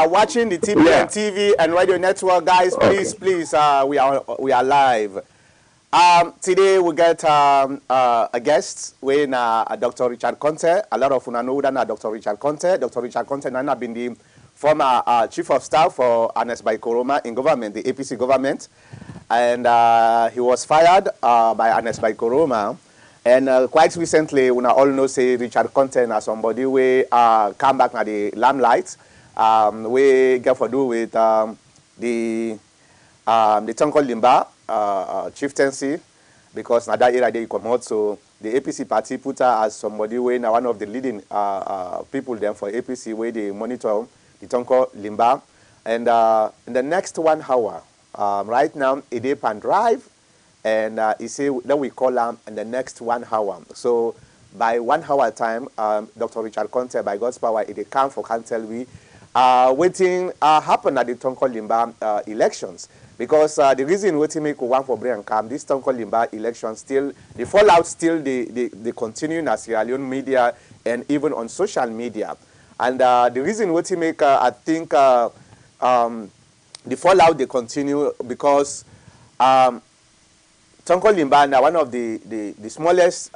watching the Tpn TV and radio network, guys, please, please, we are live. Today we get a guest, when Dr. Richard Conteh. A lot of you know that Dr. Richard Conteh. Dr. Richard Conteh has been the former chief of staff for Nfa Alie in government, the APC government, and he was fired by Nfa Alie. And quite recently, we all know say Richard Conteh as somebody we come back at the limelight. We get for do with the Tonko Limba chieftaincy, because na that era they come out. So the APC party put her as somebody we now one of the leading people then for APC where they monitor the Tonko Limba. And in the next 1 hour, right now, it can drive. And he say that we call him in the next 1 hour. So by 1 hour time, Dr. Richard Conteh, by God's power, it come for can tell we waiting happen at the Tonko Limba elections. Because the reason waiting make one for Brian Kam, this Tonko Limba election still, the fallout still they continue in Sierra Leone media and even on social media. And the reason waiting make I think the fallout they continue because Tonko Limba now one of the smallest,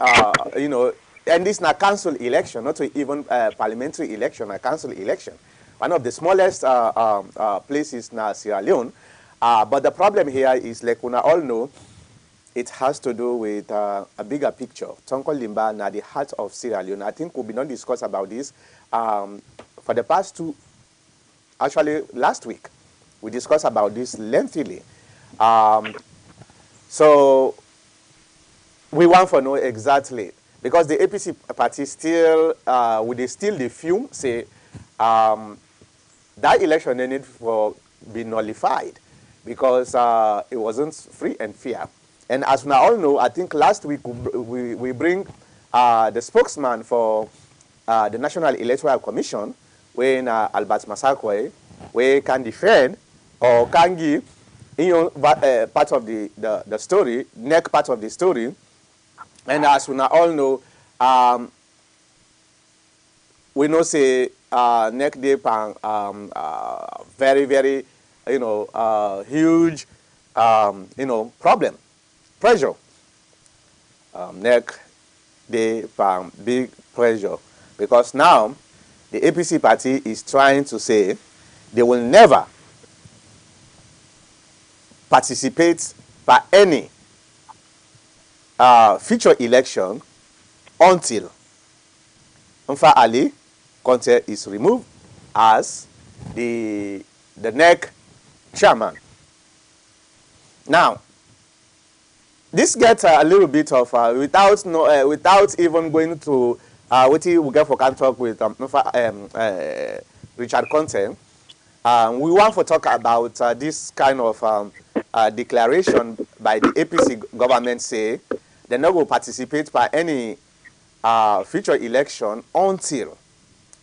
you know, and this is a council election, not even parliamentary election, a council election. One of the smallest places in Sierra Leone. But the problem here is, like we all know, it has to do with a bigger picture. Tonko Limba now the heart of Sierra Leone. I think we'll be not discuss about this for the past actually last week. We discussed about this lengthily. So we want to know exactly, because the APC party still, would they still the fume say that election they need for be nullified because it wasn't free and fair. And as we all know, I think last week we bring the spokesman for the National Electoral Commission, when Albert Masakwe, we can defend or can give part of the story, neck part of the story. And as we all know, we know say neck deep and very, very, you know, huge, you know, problem, pressure. Neck deep and big pressure. Because now the APC party is trying to say they will never participate by any future election until Nfa Alie Conteh is removed as the NEC chairman. Now, this gets a little bit of without even going to what we get for can talk with Richard Conteh. We want to talk about this kind of declaration by the APC government say they're not going to participate by any future election until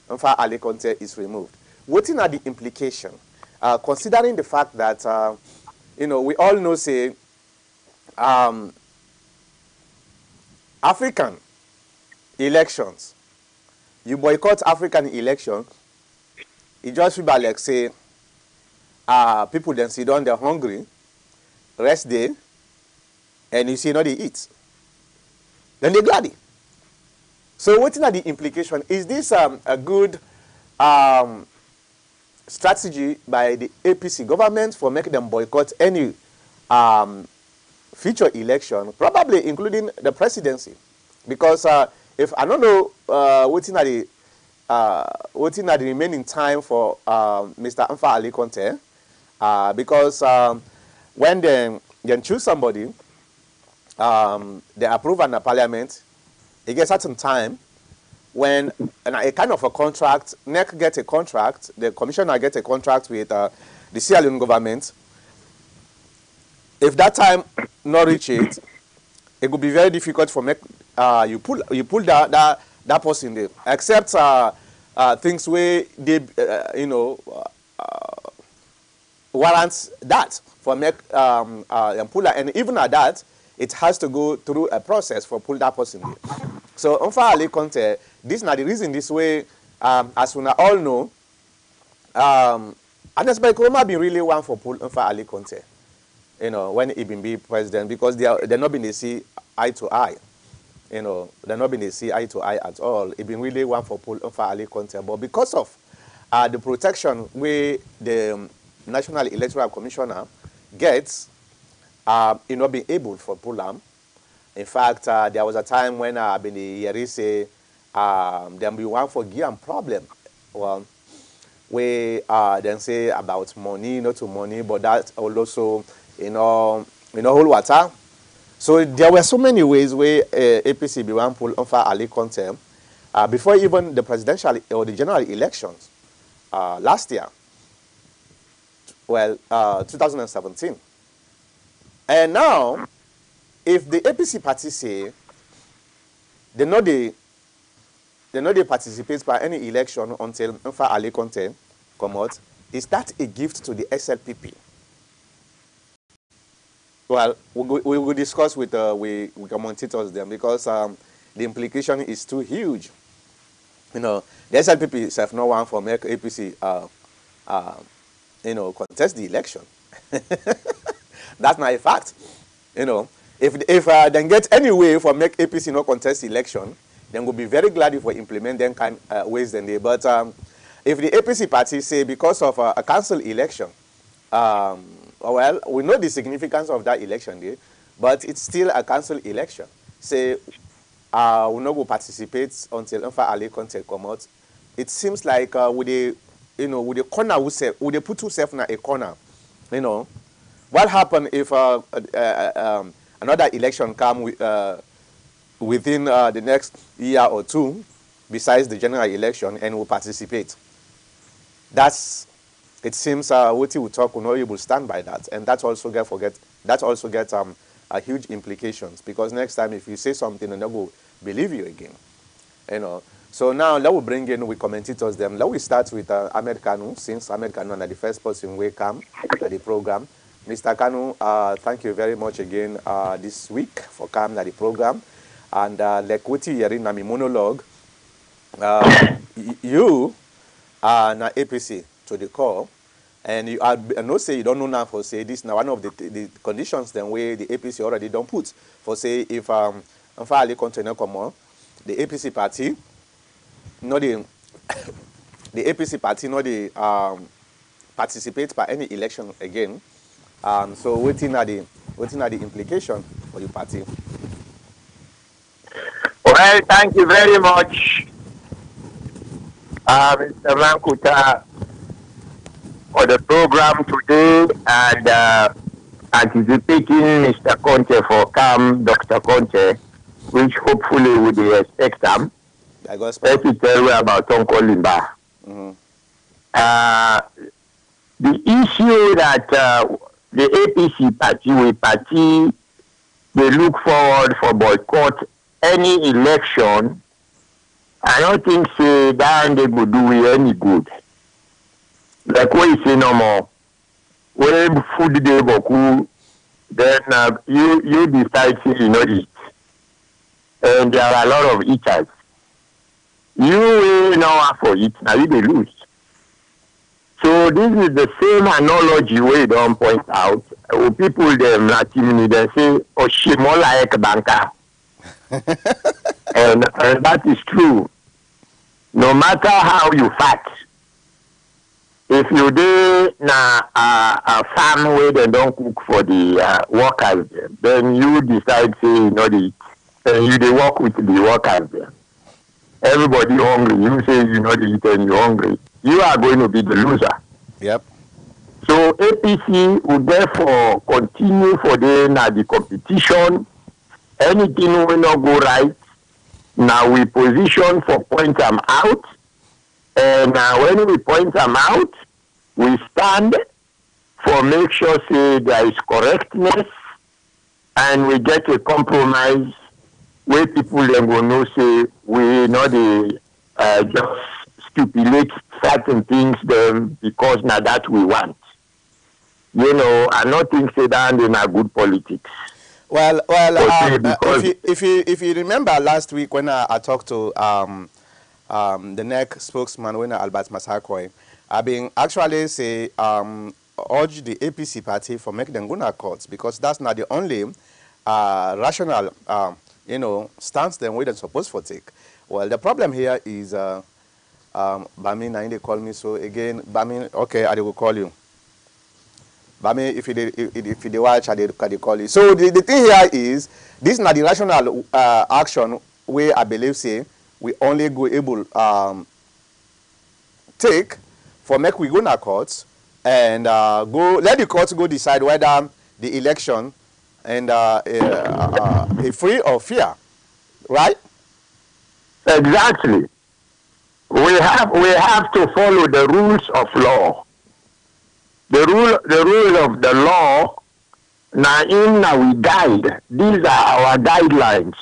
Nfa Alie Conteh is removed. What are the implications? Considering the fact that, you know, we all know say African elections, you boycott African elections, it just feel like say people then sit down, they're hungry, rest day, and you see no they eat. Then they glad. So what are the implications? Is this a good strategy by the APC government for making them boycott any future election, probably including the presidency? Because if I don't know what's in the remaining time for Mr. Nfa Alie Conteh, because when they choose somebody, they approve in the parliament, it gets certain time when a kind of a contract, NEC gets a contract, the commissioner gets a contract with the Sierra Leone government. If that time not reach it, it would be very difficult for make you pull that person there, except things where they you know warrants that for make pull, and even at that it has to go through a process for pull that person there. So Nfa Alie Conteh, this is not the reason this way, as we all know, And especially Kuruma been really one for Nfa Alie Conteh, you know, when he been be president, because they're not been to see eye to eye. You know, they're not been to see eye to eye at all. It been really one for Nfa Alie Conteh. But because of the protection where the National Electoral Commissioner gets, you know, being able for Pulam. In fact, there was a time when I've been here say there be one for Guiam problem. Well, we then say about money, not to money, but that also, you know, whole water. So there were so many ways where APC be one pull Nfa Alie Conteh before even the presidential or the general elections last year. Well, 2017. And now, if the APC party say they know they participate by any election until Nfa Alie Conteh come out, is that a gift to the SLPP? Well, we will discuss with we commentators them, because the implication is too huge. You know, the SLPP itself no one for make APC you know, contest the election. That's not a fact. You know, if they get any way for make APC not contest the election, then we'll be very glad if we implement them kind ways than they. But if the APC party say because of a council election, well, we know the significance of that election day, but it's still a council election. Say, we'll not go participate until Nfa Alie Conteh come out. It seems like with the, you know, with the corner, would they put yourself in a corner? You know, what happen if another election come within the next year or two, besides the general election, and will participate? That's, it seems what you will talk, you will stand by that, and that also gets a huge implications, because next time if you say something, and they will believe you again, you know. So now let we bring in we commentators them. Let we start with Ahmed Kanu, since Ahmed Kanu is the first person we come to the program. Mr. Kanu, thank you very much again this week for coming to the program. And like what you hearing in my monologue, you are na APC to the core, and you are no say you don't know now for say this now one of the conditions then where the APC already don't put for say if Nfa Alie Conteh no come on, the APC party no the APC party no the participate by any election again. So what are the implication for the party? Well, thank you very much, Mr. Mankuta, for the program today, and anticipating Mr. Conteh for come, Dr. Conteh, which hopefully we expect them. Let me tell you about Tonko Limba. The issue that the APC party, they look forward for boycott any election. I don't think say that they would do any good. Like what you say no more. When food day boku, then you decide say you know eat. And there are a lot of eaters. You will know for it, now you they lose. So this is the same analogy we don't point out. People them Latin they say Oshimola ek banka. and that is true. No matter how you fight, if you do a farm where they don't cook for the workers, then you decide say you know it, and you they work with the workers there. Everybody hungry. You say you know it and you're hungry. You are going to be the loser. Yep. So APC will therefore continue for the competition. Anything will not go right. Now we position for point them out. And when we point them out, we stand for make sure say there is correctness, and we get a compromise where people then will know say we know the just stipulate certain things them because now that we want. You know, I don't think say that in a good politics. Well, if you remember last week when I talked to the NEC spokesman when Albert Masakoi, I've been actually say urge the APC party for making them go to courts because that's not the only rational stance them way they're supposed to take. Well, the problem here is Bami, now they call me so again. Bami, okay, I will call you. Bami, if you watch, I will call you. So the thing here is this is not the rational action where I believe say we only go able take for make we go to courts and go let the courts go decide whether the election and be free or fair, right? Exactly. We have to follow the rules of law. The rule of the law. Now we guide. These are our guidelines,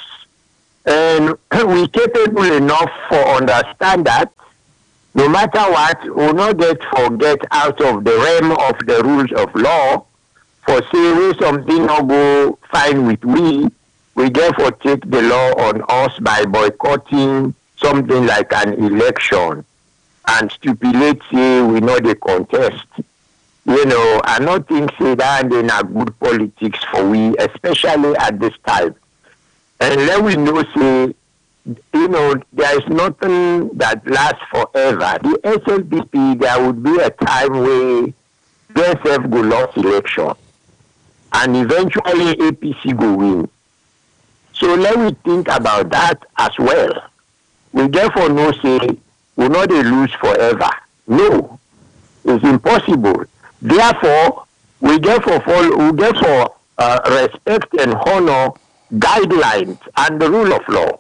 and we capable enough for understand that. No matter what, we'll not forget out of the realm of the rules of law. For say something not go fine with we therefore take the law on us by boycotting something like an election and stipulate say we know the contest. I not think say that in a good politics for we, especially at this time. And let we know say there is nothing that lasts forever. The SLPP, there would be a time where BSF go lost election. And eventually APC go win. So let me think about that as well. We therefore know say we not lose forever. No. It's impossible. Therefore, we respect and honor guidelines and the rule of law.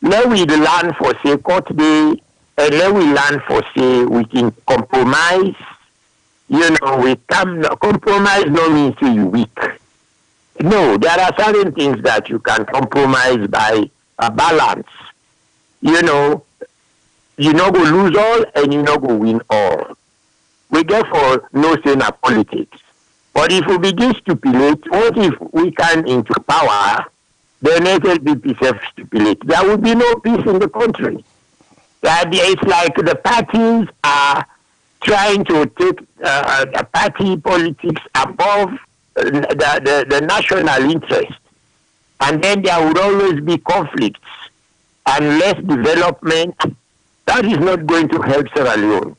Let we learn for say court day, and let we learn for say we can compromise. We can compromise no means say you weak. No, there are certain things that you can compromise by a balance. You not go lose all and you not go win all. We therefore no say na politics. But if we begin to stipulate, what if we come into power? Then SLPP self-stipulate. There will be no peace in the country. It's like the parties are trying to take party politics above the national interest. And then there would always be conflicts and less development. That is not going to help Sierra Leone.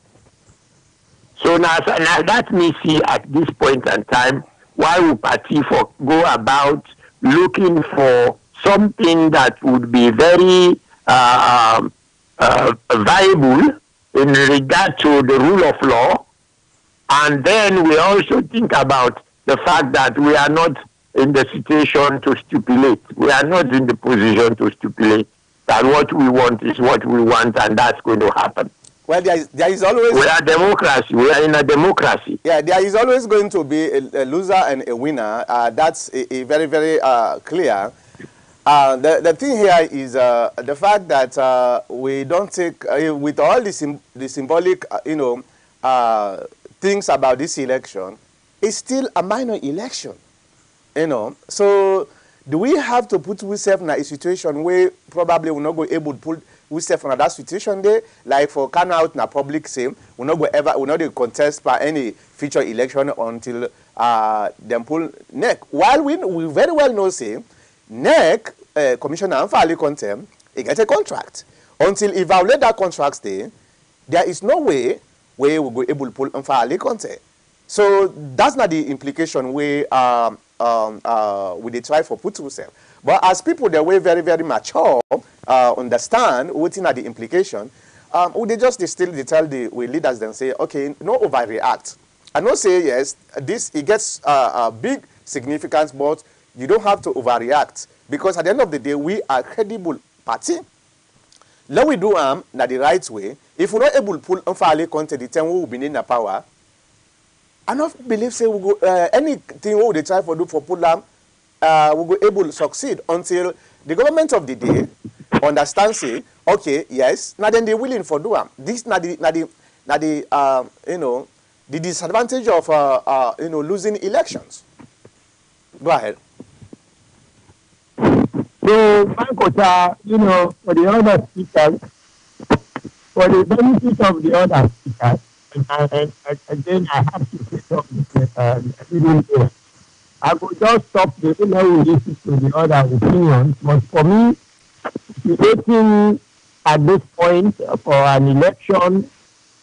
So now that me see at this point in time why we party for go about looking for something that would be very viable in regard to the rule of law. And then we also think about the fact that we are not in the situation to stipulate. We are not in the position to stipulate that what we want is what we want and that's going to happen. Well, there is always... We are democracy. We are in a democracy. Yeah, there is always going to be a loser and a winner. That's a very, very clear. The thing here is the fact that we don't take... with all the symbolic, things about this election, it's still a minor election. So do we have to put ourselves in a situation where probably we're not going to be able to put ourselves in that situation there, like for come out in a public same, we're not going to contest by any future election until them pull NEC. While we very well know, say, NEC, Commissioner Nfa Alie Conteh, he get a contract. Until he violate that contract there is no way where we will be able to pull Nfa Alie Conteh. So that's not the implication where we try for put ourselves. But as people that were very, very mature, understand what are the implication, they tell the leaders then say, okay, no overreact. And not say yes, it gets a big significance, but you don't have to overreact. Because at the end of the day, we are a credible party. Let we do na the right way. If we're not able to pull Nfa Alie Conteh the time we will be in the power, I don't believe say we go anything we they try for do for pull them, we go able to succeed until the government of the day understands say, okay, yes, now then they willing for do them. This the disadvantage of losing elections. Go ahead. So, Mankota, for the other speakers, for the benefit of the other speakers, and again, I have to say something. I could just stop the email listen to the other opinions, but for me, debating at this point for an election,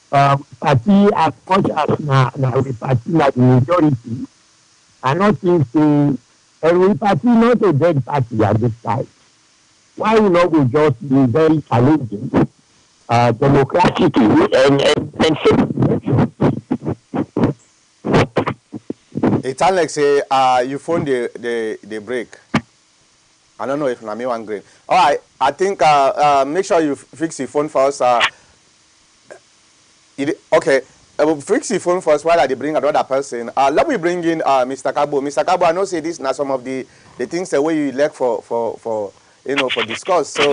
party as much as now the party like the majority, I not think to every party not a dead party at this time. Why will not we just be very challenging, democratically and It sounds like say you phone the break. I don't know if Nami one green. All right, I think make sure you fix your phone first. Okay, fix your phone first while I bring another person. Let me bring in Mr. Kabo. Mr. Kabo, I know say this now some of the things the way you elect for you know for discuss. So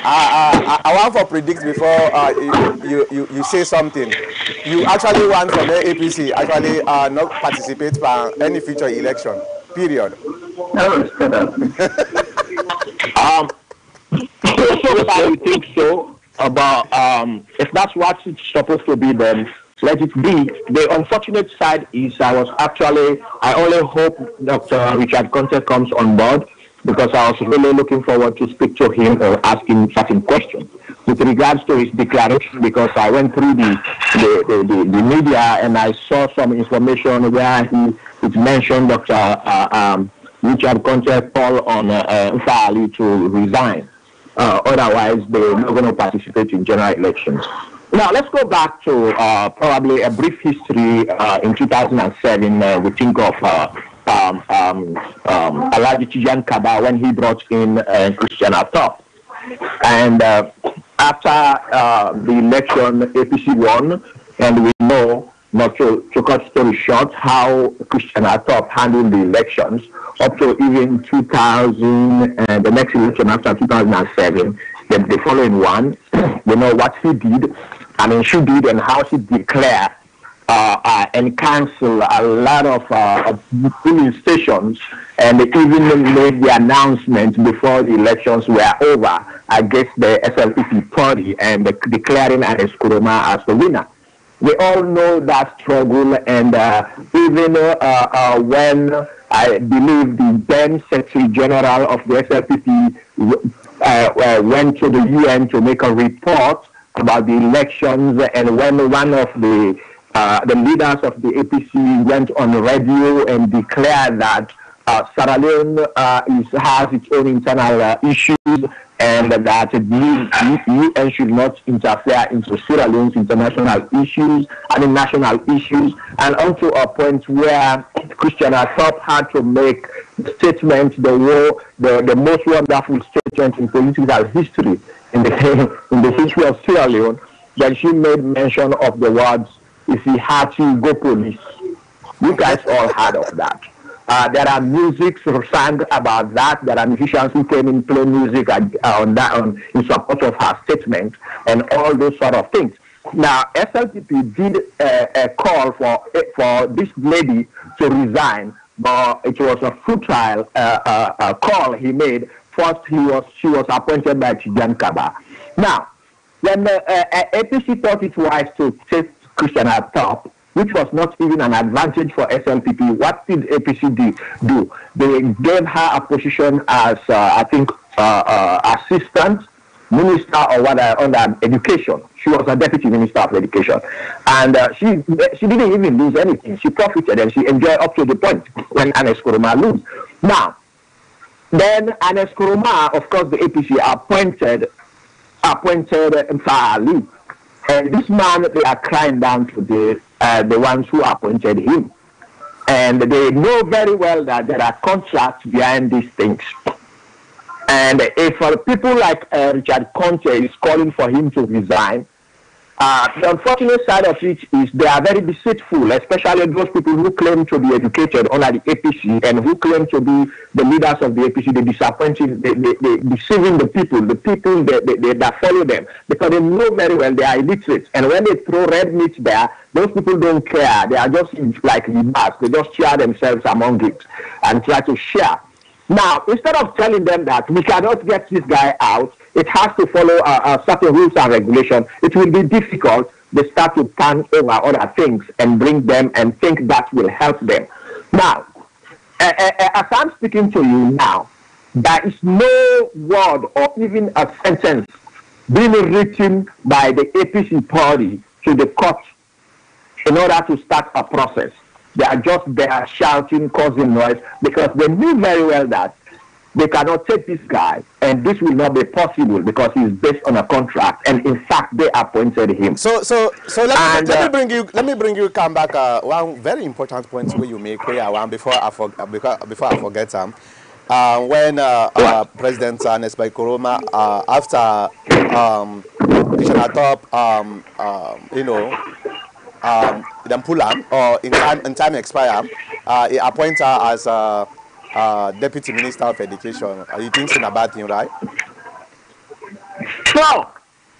I want to predict before you say something. You actually want from the APC actually not participate in any future election. Period. No, so if I think so about if that's what it's supposed to be, then let it be. The unfortunate side is I only hope Dr. Richard Conteh comes on board, because I was really looking forward to speak to him or ask him certain questions with regards to his declaration, because I went through the media and I saw some information where it mentioned Dr. Richard Conteh call on Nfa Alie to resign. Otherwise, they're not going to participate in general elections. Now, let's go back to probably a brief history. In 2007, we think of Alhaji Tpn Kaba when he brought in Christian Atop. And after the election, APC won, and we know, not to cut story short, how Christian Atop handled the elections up to even 2000 and the next election after 2007, the following one. We know what he did, she did, and how she declared and cancel a lot of polling stations, and even made the announcement before the elections were over against the SLPP party and declaring Ernest Kuroma as the winner. We all know that struggle, and even when I believe the then Secretary General of the SLPP went to the UN to make a report about the elections, and when one of the leaders of the APC went on the radio and declared that Sierra Leone has its own internal issues, and that the UN should not interfere into Sierra Leone's international issues and national issues, and onto a point where Christian Atop had to make the statement, the most wonderful statement in political history in the history of Sierra Leone, that she made mention of the words, "If he had to go police." You guys all heard of that. There are music sang about that. There are musicians who came in play music in support of her statement and all those sort of things. Now, SLPP did a call for this lady to resign, but it was a futile call he made. First, she was appointed by Tpn Kaba. Now, when the APC thought it wise to take Christian Atop, which was not even an advantage for SLPP, what did APC do? They gave her a position as, assistant minister or whatever under education. She was a deputy minister of education. And she didn't even lose anything. She profited and she enjoyed up to the point when Ernest Kuroma lose. Now, then Ernest Kuroma, of course, the APC appointed Nfa Alie. And this man, they are crying down to the ones who appointed him. And they know very well that there are contracts behind these things. And if people like Richard Conteh is calling for him to resign, the unfortunate side of it is they are very deceitful, especially those people who claim to be educated under the APC and who claim to be the leaders of the APC. They disappointing, they deceiving the people that follow them, because they know very well they are illiterate. And when they throw red meat there, those people don't care. They are just like libas. They just share themselves among it and try to share. Now, instead of telling them that we cannot get this guy out, it has to follow certain rules and regulations, it will be difficult, they start to turn over other things and bring them and think that will help them. Now, as I'm speaking to you now, there is no word or even a sentence being written by the APC party to the court in order to start a process. They are just there shouting, causing noise, because they knew very well that they cannot take this guy, and this will not be possible because he's based on a contract, and in fact, they appointed him. So let me bring you come back. One very important point where you make where I want before I forget when President Nesbai Koroma after Kishanatop them pull or in time expire, he appoint her as Deputy Minister of Education. You think it's a bad thing, right? No,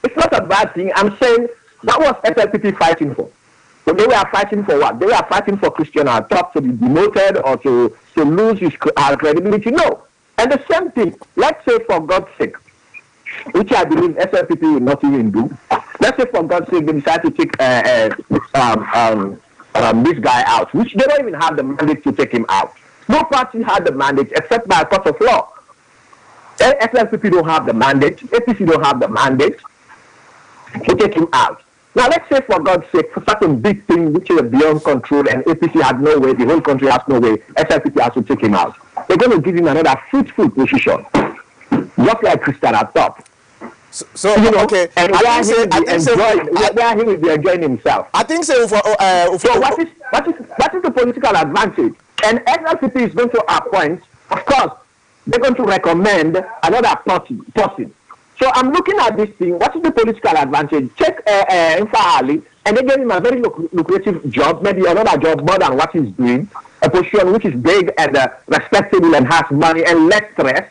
it's not a bad thing. I'm saying that was SLPP fighting for. So they were fighting for what? They were fighting for Christian Atop to be demoted or to lose his credibility. No. And the same thing, let's say for God's sake, which I believe SLPP will not even do. Let's say for God's sake they decide to take this guy out, which they don't even have the mandate to take him out. No party had the mandate except by a court of law. SLPP don't have the mandate. APC don't have the mandate to take him out. Now, let's say, for God's sake, for such a big thing which is beyond control and APC had no way, the whole country has no way, SLPP has to take him out. They're going to give him another fruitful position, just like Christian Atop. So you know, okay, and where he will be enjoying himself. I think so. So what is the political advantage? And SLPP is going to appoint, of course, they're going to recommend another person. So I'm looking at this thing. What is the political advantage? Check Nfa Alie, and they gave him a very lucrative job, maybe another job more than what he's doing, a position which is big and respectable and has money and less stress,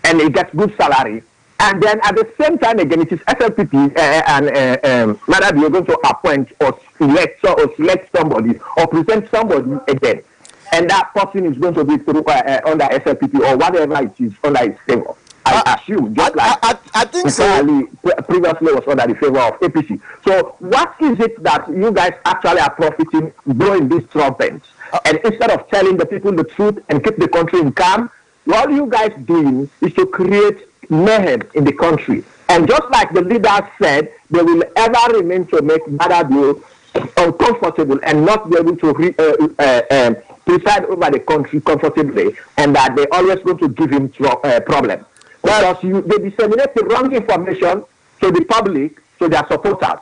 and he gets good salary. And then at the same time, again, it is SLPP and whether you're going to appoint or select somebody or present somebody again. And that person is going to be through, under SLPP or whatever it is under its favor. I assume, just I think so. Previously was under the favor of APC. So what is it that you guys actually are profiting blowing these trumpets? And instead of telling the people the truth and keep the country in calm, what you guys doing is to create mayhem in the country. And just like the leader said, they will ever remain to make Badabio uncomfortable and not be able to preside over the country comfortably, and that they always going to give him problem. Because they disseminate the wrong information to the public, to their supporters,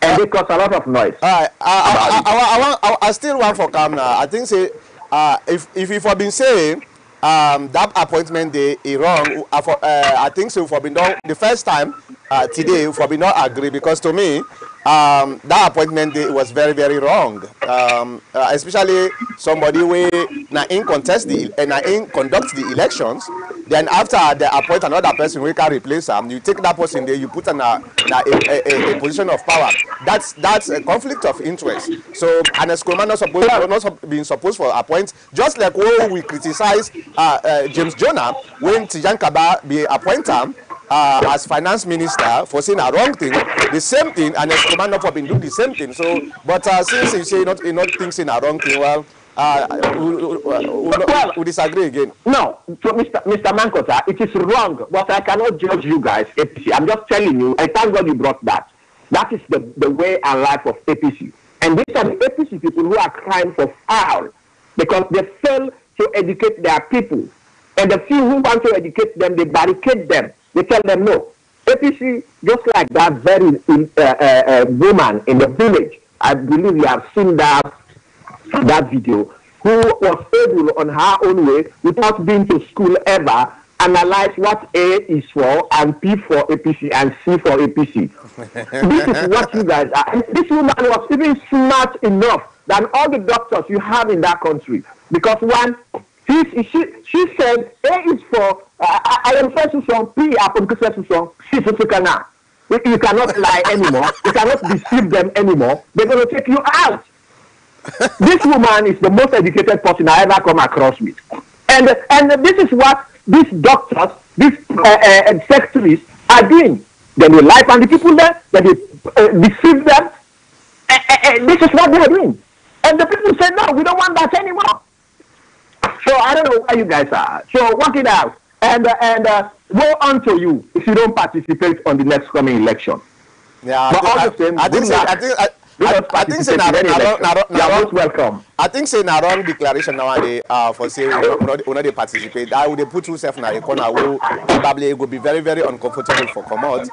and they cause a lot of noise. I still want for calm now. I think say if you've been saying that appointment day is wrong, I think so. For been done the first time today, for been not agree, because to me that appointment day was very, very wrong. Especially somebody who in conduct the elections. Then after they appoint another person who can replace them, you take that person there, you put in a position of power. That's a conflict of interest. So an Escoma not supposed for appoint, just like when we criticize James Jonah when Tijan Kaba be appointed as finance minister for saying a wrong thing, the same thing, and Escoma not for being doing the same thing. So, but since you say not things in a wrong thing, well. We disagree again. No, so Mr. Mankota, it is wrong, but I cannot judge you guys, APC. I'm just telling you, I thank God you brought that. That is the way and life of APC. And these are the APC people who are crying for foul because they fail to educate their people. And the few who want to educate them, they barricade them. They tell them no. APC, just like that very woman in the village, I believe you have seen that video, who was able on her own way, without being to school ever, analyze what A is for and P for APC and C for APC. This is what you guys are. And this woman was even smart enough than all the doctors you have in that country. Because one, she said A is for, I am first to some P upon to some C to Kana. You cannot lie anymore. You cannot deceive them anymore. They're going to take you out. This woman is the most educated person I ever come across with. And this is what these doctors, these secretaries are doing. They will lie on the people there, they deceive them, This is what they're doing. And the people say, no, we don't want that anymore. So I don't know where you guys are. So work it out. And woe unto you if you don't participate on the next coming election. Yeah, but all the same, I think say most welcome. I think say na wrong declaration nowadays for say we they participate. I would put yourself in a corner who probably will be very, very uncomfortable for come out.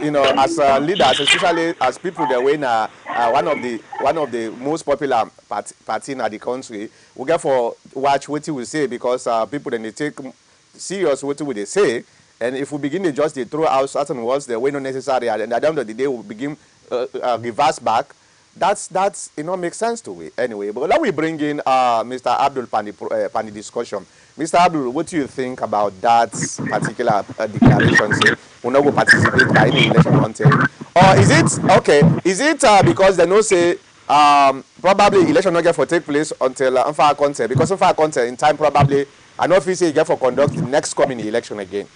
You know, as leaders, especially as people that win one of the most popular party in the country, we get for watch what you will say because people then they take serious what they say. And if we begin to just throw out certain words that were not necessary, and at the end of the day we begin reverse back, that's you know makes sense to me anyway. But let me bring in Mr. Abdul Pani discussion. Mr. Abdul, what do you think about that particular declaration? Say we not go participate by any election until, or is it okay? Is it because they know say probably election not get for take place until Nfa Alie Conteh, because Nfa Alie Conteh in time probably I know if you say get for conduct the next coming election again.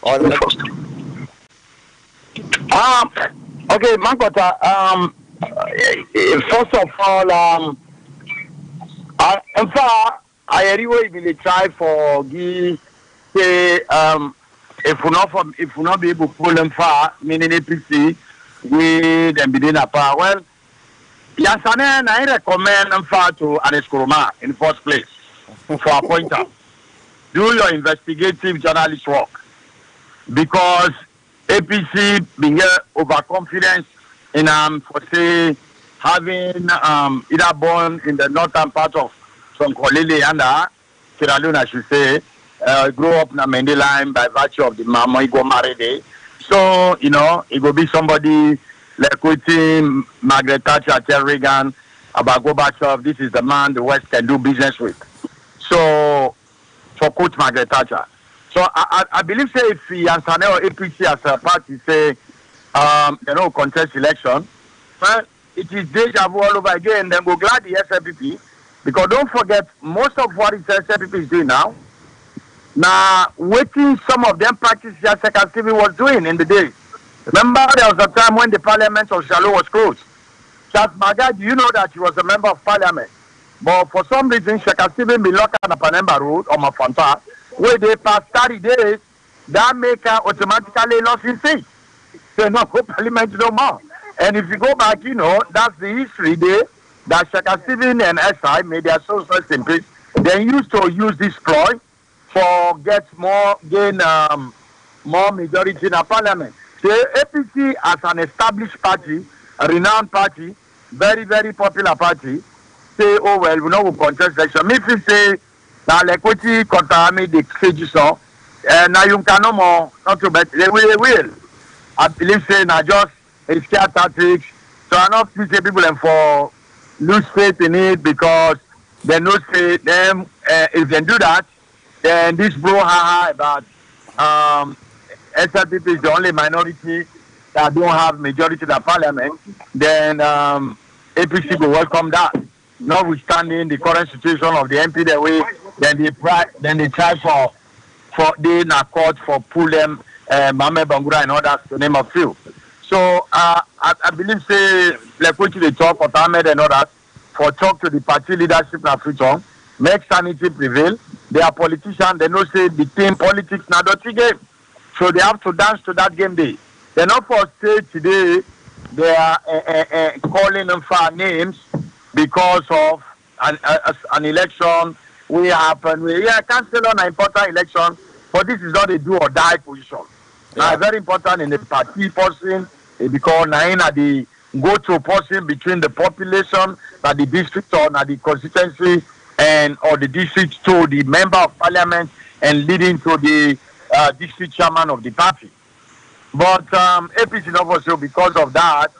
Okay, Mankota, first of all, Nfa I will try for give say if we not be able to pull Nfa meaning APC we then begin a power. Well, Yansane I recommend Nfa to Aneskuruma in first place for appointment. Do your investigative journalist work. Because APC being overconfidence in for say having either born in the northern part of Tonko Limba and Sierra Leone, I should say, grow up in a Mendy line by virtue of the mama go married. So you know it will be somebody like quoting Margaret Thatcher, tell Reagan about Gorbachev. This is the man the West can do business with. So for quote Margaret Thatcher. So I believe say if Yansane or APC as a party say you know contest election, well it is deja vu all over again. Then go glad the SLPP, because don't forget most of what is SLPP is doing now. Now waiting some of them practice as Sheka Stephen was doing in the days. Remember there was a time when the Parliament of Shalom was closed. Charles Maga, do you know that he was a member of Parliament? But for some reason Sheka Stephen be locked on a Panemba road or Mafanta. Where they pass 30 days, that make her automatically lost in seat. So not go parliament no more. And if you go back, you know, that's the history there that Sheka Stephen and SI made their social in peace. They used to use this ploy for gain more majority in the parliament. So APC as an established party, a renowned party, very, very popular party, say, oh well, we know we contest election. Me if you say now, like what you contaminate the stage so, now you can no more, not too bad. They will. I believe say now just it's scare tactics. So I not see people and for lose faith in it because they know say them if they do that, then this brouhaha about SLPP is the only minority that don't have majority in the parliament. Then APC will welcome that. Notwithstanding the current situation of the MP the way. Then they try for they in a court for pull them Mame Bangura and others to name a few. So I believe say like what they talk or Ahmed and others for talk to the party leadership in Africa, make sanity prevail. They are politicians, they know say the team politics na dirty game. So they have to dance to that game day. They're not for say today they are calling them for names because of an election. We happen. Cancel on an important election, but this is not a do or die position. Yeah. Now, very important in the party person, because now the go-to person between the population, that the district or the constituency, and or the district to the member of parliament, and leading to the district chairman of the party. But APC also because of that,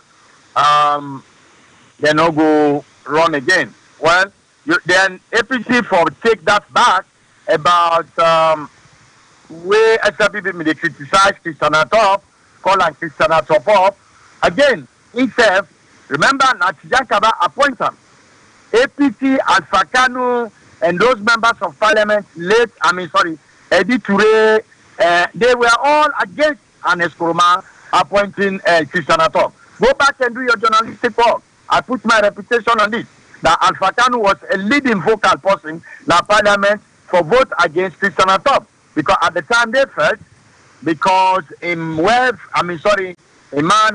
they no go run again. Well. Then APC for take that back about where SLPP they criticize Christiana Top, call and Christiana Top up. Again, himself, remember Natijankaba appoint him. APC, Alpha Kanu, and those members of parliament, Eddie Toure, they were all against Aneskuruma appointing Christiana Top. Go back and do your journalistic work. I put my reputation on this. That Alpha Kanu was a leading vocal person in the parliament for vote against Christian Atop. Because at the time they felt, because a man,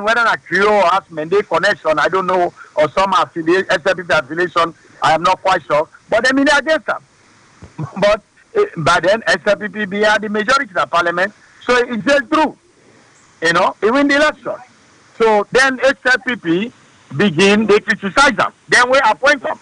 whether a Creole or has Mende connection, I don't know, or some affiliation, SLPP affiliation, I am not quite sure. But they mean against them. But by then, SLPP had the majority in the parliament, so it just through. You know, he win the election. So then SLPP begin, they criticize them. Then we appoint them.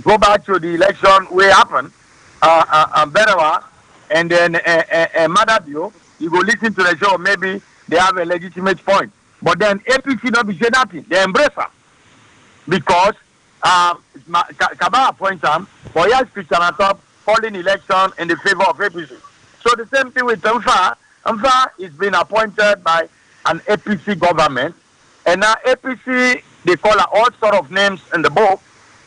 Go back to the election where happened, Berewa, and then Madabio, you go listen to the show, maybe they have a legitimate point. But then APC not be saying nothing. They embrace them. Because Kaba appoints them, but yes, Christian Atop calling election in the favor of APC. So the same thing with Nfa. Nfa is being appointed by an APC government, and now APC, they call her all sort of names in the book,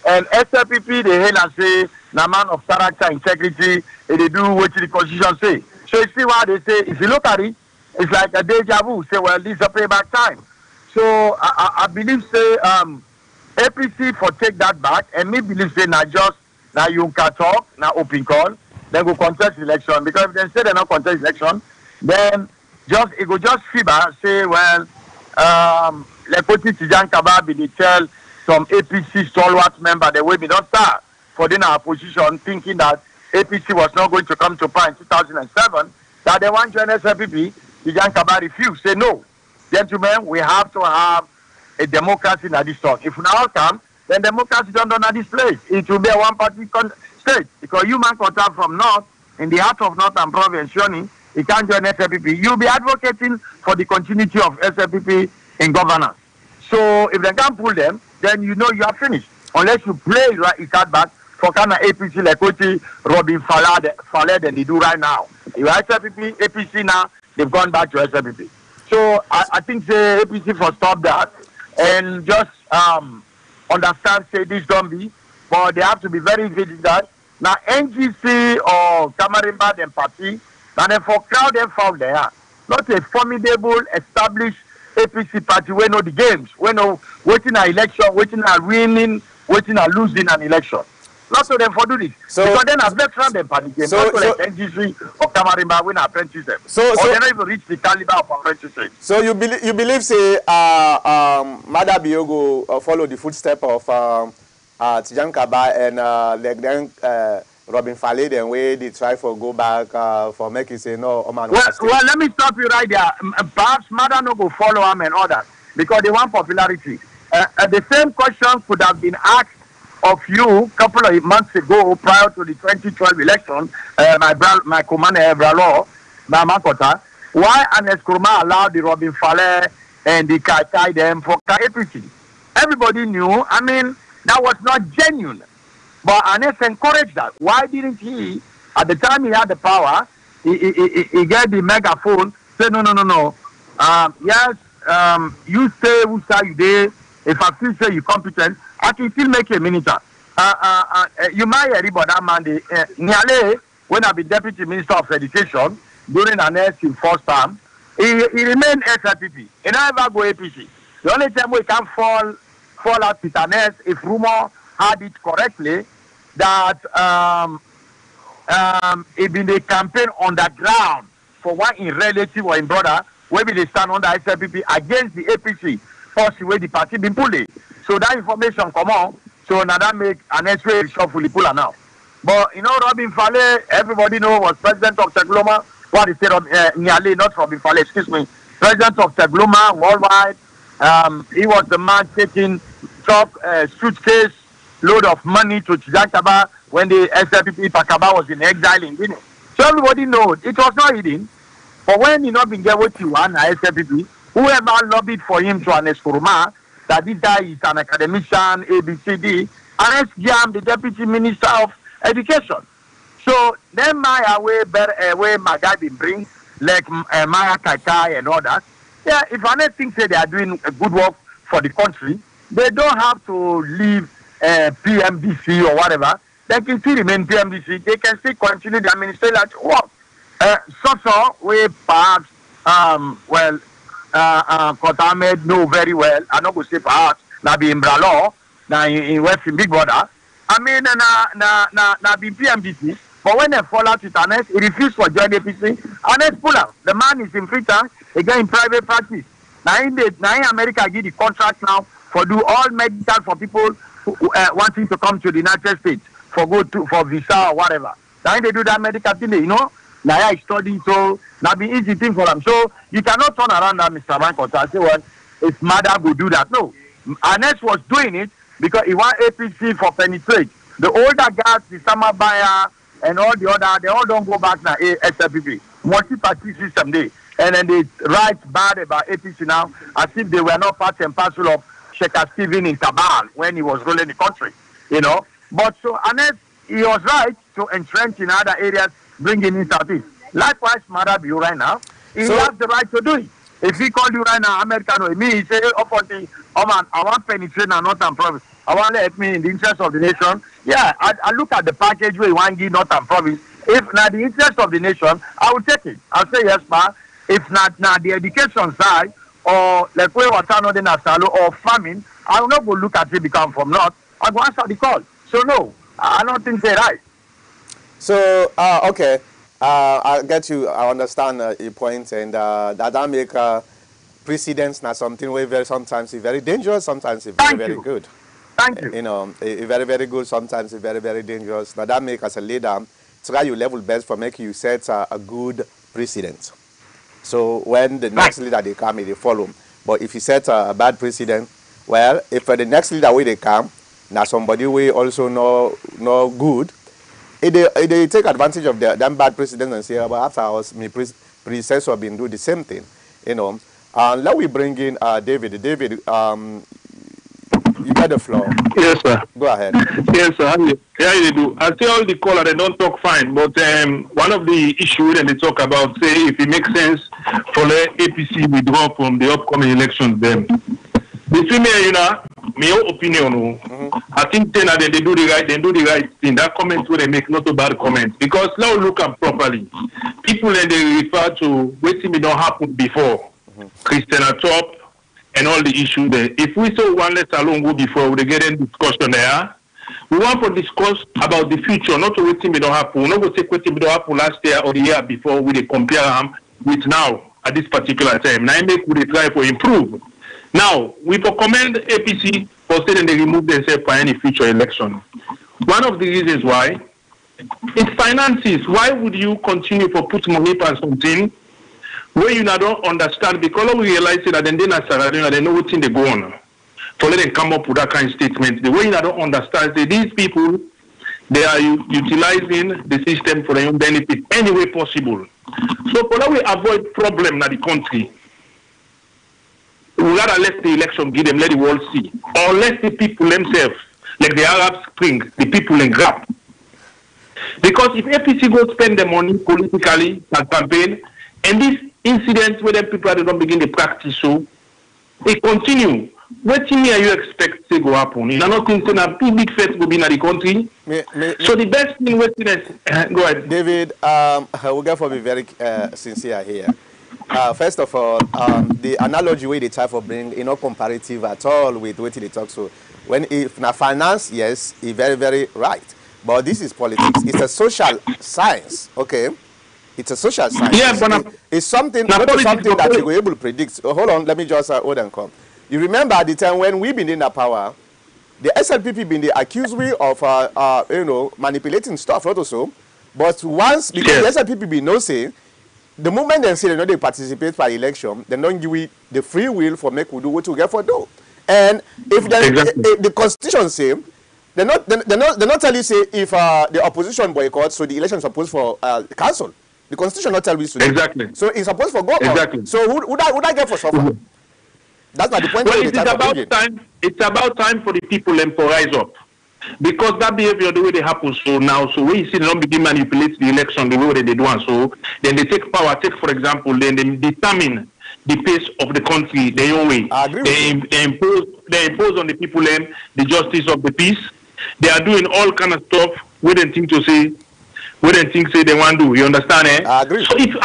and SLPP, they hail and say, na man of character, integrity, and they do what the constitution say. So you see why they say, if you look at it, it's like a deja vu. Say, well, this is a payback time. So I believe, say, APC for take that back, and me believe, say, now just, now you can talk, now open call, then go contest election. Because if they say they not contest election, then just it go just fever, say, well, Lekoti Tijan Kababi, they tell some APC stalwart member, they will be not start for their opposition, thinking that APC was not going to come to power in 2007, that they want to join SLPP. Tijan Kababi refused, say no. Gentlemen, we have to have a democracy in this song. If we now come, then democracy don't done at this place. It will be a one-party state. Because you man contact from North, in the heart of Northern Province, Shoni, you can't join SLPP. You'll be advocating for the continuity of SLPP in governance. So if they can't pull them, then you know you are finished. Unless you play your card back for kind of APC like Robin Falad than they do right now. You are SLPP, APC now, they've gone back to SLPP. So I think the APC for stop that and just understand, say this don't be, but they have to be very vigilant. Now NGC or Kamarimba and party, now they for crowd and foul there. Not a formidable, established APC party we know the games. We know waiting an election, waiting a winning, waiting a losing an election. Not so them for do this. So, because then as veteran them party game, not so like NGC or Kamarimba win apprentice them. So they don't even reach the caliber of apprenticeship. So you believe say Mada Biogo follow the footstep of Tijan Kaba and Robin Falad, and where they try for go back for making say no. Well, let me stop you right there. Perhaps Mada no go follow him and others because they want popularity. The same question could have been asked of you a couple of months ago prior to the 2012 election. My commander Ebralo, Makota, why Anes Kurma allowed the Robin Falad and the Kai them for APC? Everybody knew. I mean, that was not genuine. But Anes encouraged that. Why didn't he, at the time he had the power, he get the megaphone, say, no. Yes, you say who say you there. If I feel say you're competent, I can still make a minister. You might hear about that man, Nyale, when I be deputy minister of education, during Anes in first term, he remained SLPP. He never go APC. The only time we can fall out with Anes, if rumor had it correctly, that it been a campaign on the ground for one in relative or in brother, where they stand under SLPP against the APC, force where the party been pulling. So that information come on, so now that make an X-ray shuffle pull now. But you know, Robin Falad, everybody know was president of Tegloma. What is it? Nyale, not Robin Falad, excuse me. President of Tegloma worldwide. He was the man taking top suitcase load of money to Chijakaba when the SLPP Pakaba was in exile in Guinea. So everybody knows it was not hidden. But when he not been get what you want, SLPP, whoever lobbied for him to an Eskuruma, that this guy is an academician, ABCD, and SGM, the deputy minister of education. So then Maya way my guy been bring, like Maya Kaikai and others. Yeah, if Anes thinks they are doing a good work for the country, they don't have to leave PMDC or whatever. They can still remain PMDC. They can still continue their ministerial work. So we perhaps, Court Ahmed know very well. I know go say perhaps na be in Bralo, na in West in Big Brother. I mean na be PMDC. But when they fall out with Anes, he refused for join APC. Anes pull out. The man is in Freetown, again in private practice. Now in America give the contract now for do all medical for people who wanting to come to the United States for visa or whatever. Now they do that medical thing, you know. Now I study, so now be easy thing for them. So you cannot turn around that Mr. Bancourt and say, well, if mother would do that. No. Anes was doing it because he want APC for penetrate. The older guys, the summer buyer and all the other, they all don't go back now SLPP. Multi-party system day. And then they write bad about APC now as if they were not part and parcel of Sheikh Stephen in Tabal when he was ruling the country. You know. But so Anes, he was right to entrench in other areas, bringing in Southeast. Likewise, Marabi right now, he has the right to do it. If he called you right now, American or me, he say, up on the, I want penetrate and Northern Province. I want to let me in the interest of the nation. Yeah, I look at the package where you want to give Northern Province. If not the interest of the nation, I will take it. I'll say yes, ma. If not now the education side, or like where water not in Asalo or farming, I will not go look at it become from North. I go answer the call. So no, I don't think they're right. So, okay. I get you. I understand your point, and that make precedence now something where sometimes it's very dangerous, sometimes it's very good. Thank you. You know, it's very, very good, sometimes it's very, very dangerous. Now that make as a leader, try your level best for making you set a good precedent. So when the next leader they come, they follow. But if you set a bad precedent, well, if the next leader way they come, now somebody will also know good. They take advantage of them bad precedents and say, oh, but after us, my predecessor been do the same thing, you know. Let we bring in David. David, you got the floor. Yes, sir. Go ahead. Yes, sir. Yeah, they do. I see all the callers, they don't talk fine, but one of the issues that they talk about, say, if it makes sense for the APC withdraw from the upcoming elections, then between me and you know, my own opinion, I think then they do the right thing. That comment where they make not a bad comment. Because now look at properly. People then they refer to what thing don't happen before. Christian at top and all the issues there. If we saw one let alone go before we get in discussion there, we want to discuss about the future, not what thing don't happen. We not go say what thing don't happen last year or the year before we compare them with now at this particular time. Now I make we try to improve. Now, we recommend APC for saying they remove themselves for any future election. One of the reasons why is finances. Why would you continue to put money for something where you now don't understand? Because we realize that then they know what thing they go on. For let them come up with that kind of statement. The way you now don't understand that these people, they are utilizing the system for their own benefit any way possible. So for that we avoid problem in the country. We gotta let the election give them, let the world see. Or let the people themselves, like the Arab Spring, the people in grab. Because if APC go spend the money politically and campaign, and this incident where the people don't begin to practice, so they continue. What thing are you expect to go happen? You are not thinking a too big fest will be in the country. So the best thing was go ahead. David, we're going to be very sincere here. First of all, the analogy way they try for bring, comparative at all with what they talk. So, when if na finance, yes, it's very, very right. But this is politics. It's a social science, okay? It's a social science. Yeah, but it's something that you were able to predict. Hold on, let me just hold and come. You remember at the time when we been in the power, the SLPP been the accused of manipulating stuff, not also. But once because the SLPP been no say. The moment they say they participate for election, they don't give it the free will for make we do what we get for do. And if the constitution say they're not telling you say if the opposition boycott, so the election is supposed for cancel. The constitution not tell you so. Exactly. So it's supposed for go exactly. On. So would I get for suffer? That's not the point. Well, it is about time. It's about time for the people to rise up. Because that behavior, the way they happen so now, so when you see them begin manipulate the election the way they do, and so then they take power. Take for example, then they determine the pace of the country their own way. They impose on the people the justice of the peace. They are doing all kind of stuff. We don't think to say, we don't think say they want to do. You understand? I agree. So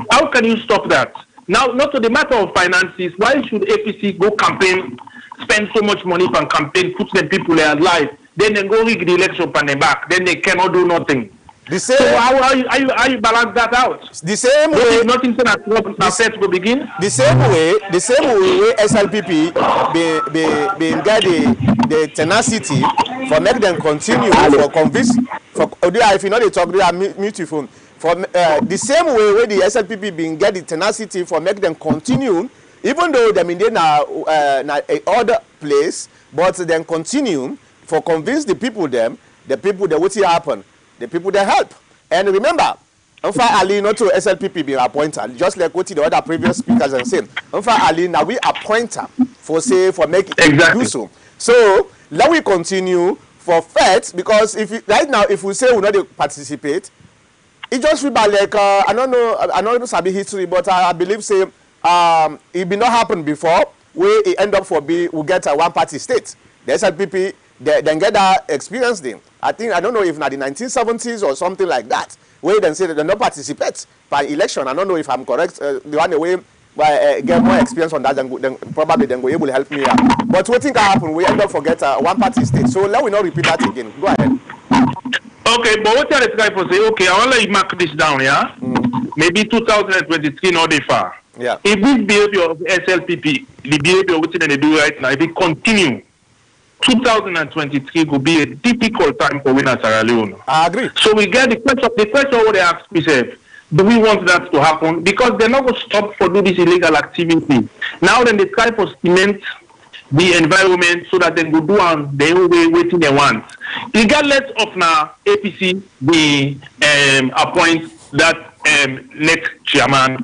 how can you stop that? Now, not to the matter of finances, why should APC go campaign, spend so much money on campaign, put the people there alive, then they go rig the election on their back, then they cannot do nothing. The same, so how you balance that out? The same way. Nothing to go begin. The same way SLPP been get the tenacity for make them continue for convince for if you know they talk, they are mute your phone. For the same way where the SLPP been get the tenacity for make them continue, even though them in na a other place, but then continue for convince the people that what will happen. The people that help. And remember, Nfa Alie not to SLPP be appointed, just like what the other previous speakers are saying. Nfa Alie now we appoint her for making do so. So let we continue for fact, because right now if we say we not participate, it just feel like I don't know sabi history, but I believe say it did not happen before where it end up we get a one party state. The SLPP then get that experience then. I don't know if not the 1970s or something like that, where they say that they don't participate by election. I don't know if I'm correct. The one way get more experience on that, then probably then go able to help me out. But what think happen? We end up forget one party state. So let we not repeat that again. Go ahead. Okay, but what are the guy for say? Okay, I want to let you mark this down, yeah. Maybe 2023 not that far. Yeah. If this behavior of SLPP, the behavior which they do right now, if it continue, 2023 will be a difficult time for winners Sierra Leone. I agree. So we get the question what they ask themselves, do we want that to happen? Because they're not going to stop for do this illegal activity. Now then they try to cement the environment so that they will do on their way waiting they want. Regardless of now APC we appoint that next chairman,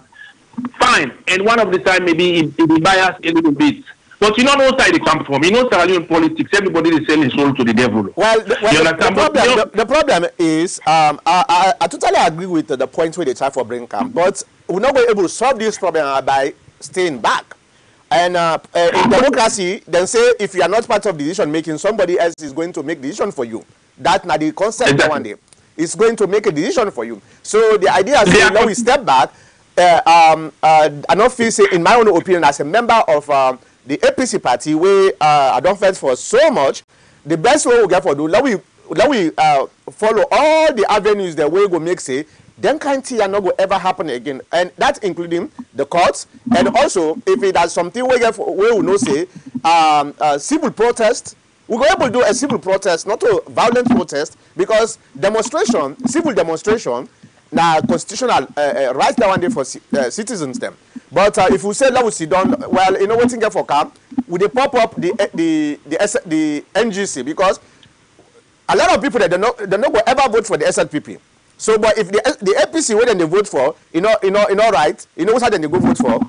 fine. And one of the time maybe it will bias a little bit. But you know no side they come from. You know Sierra Leone politics, everybody is selling soul to the devil. The problem is, I totally agree with the point where they try for bring camp, but we're not going to be able to solve this problem by staying back. And in democracy, then say if you are not part of decision making, somebody else is going to make decision for you. That's not the concept one day. It's going to make a decision for you. So the idea is now we step back. I don't feel say, in my own opinion, as a member of the APC party, where I don't fight for so much, the best way we get for do, let we follow all the avenues that we go make say, then can't see not go ever happen again, and that's including the courts, and also if it has something we get for, we will know say civil protest. We go able to do a civil protest, not a violent protest, because civil demonstration, now constitutional right now one day for citizens them. But if we say let we sit down, well, you know what thing get for camp, would they pop up the NGC, because a lot of people that they not go ever vote for the SLPP. So, but if the APC where then they vote for, you know right, you know what then they go vote for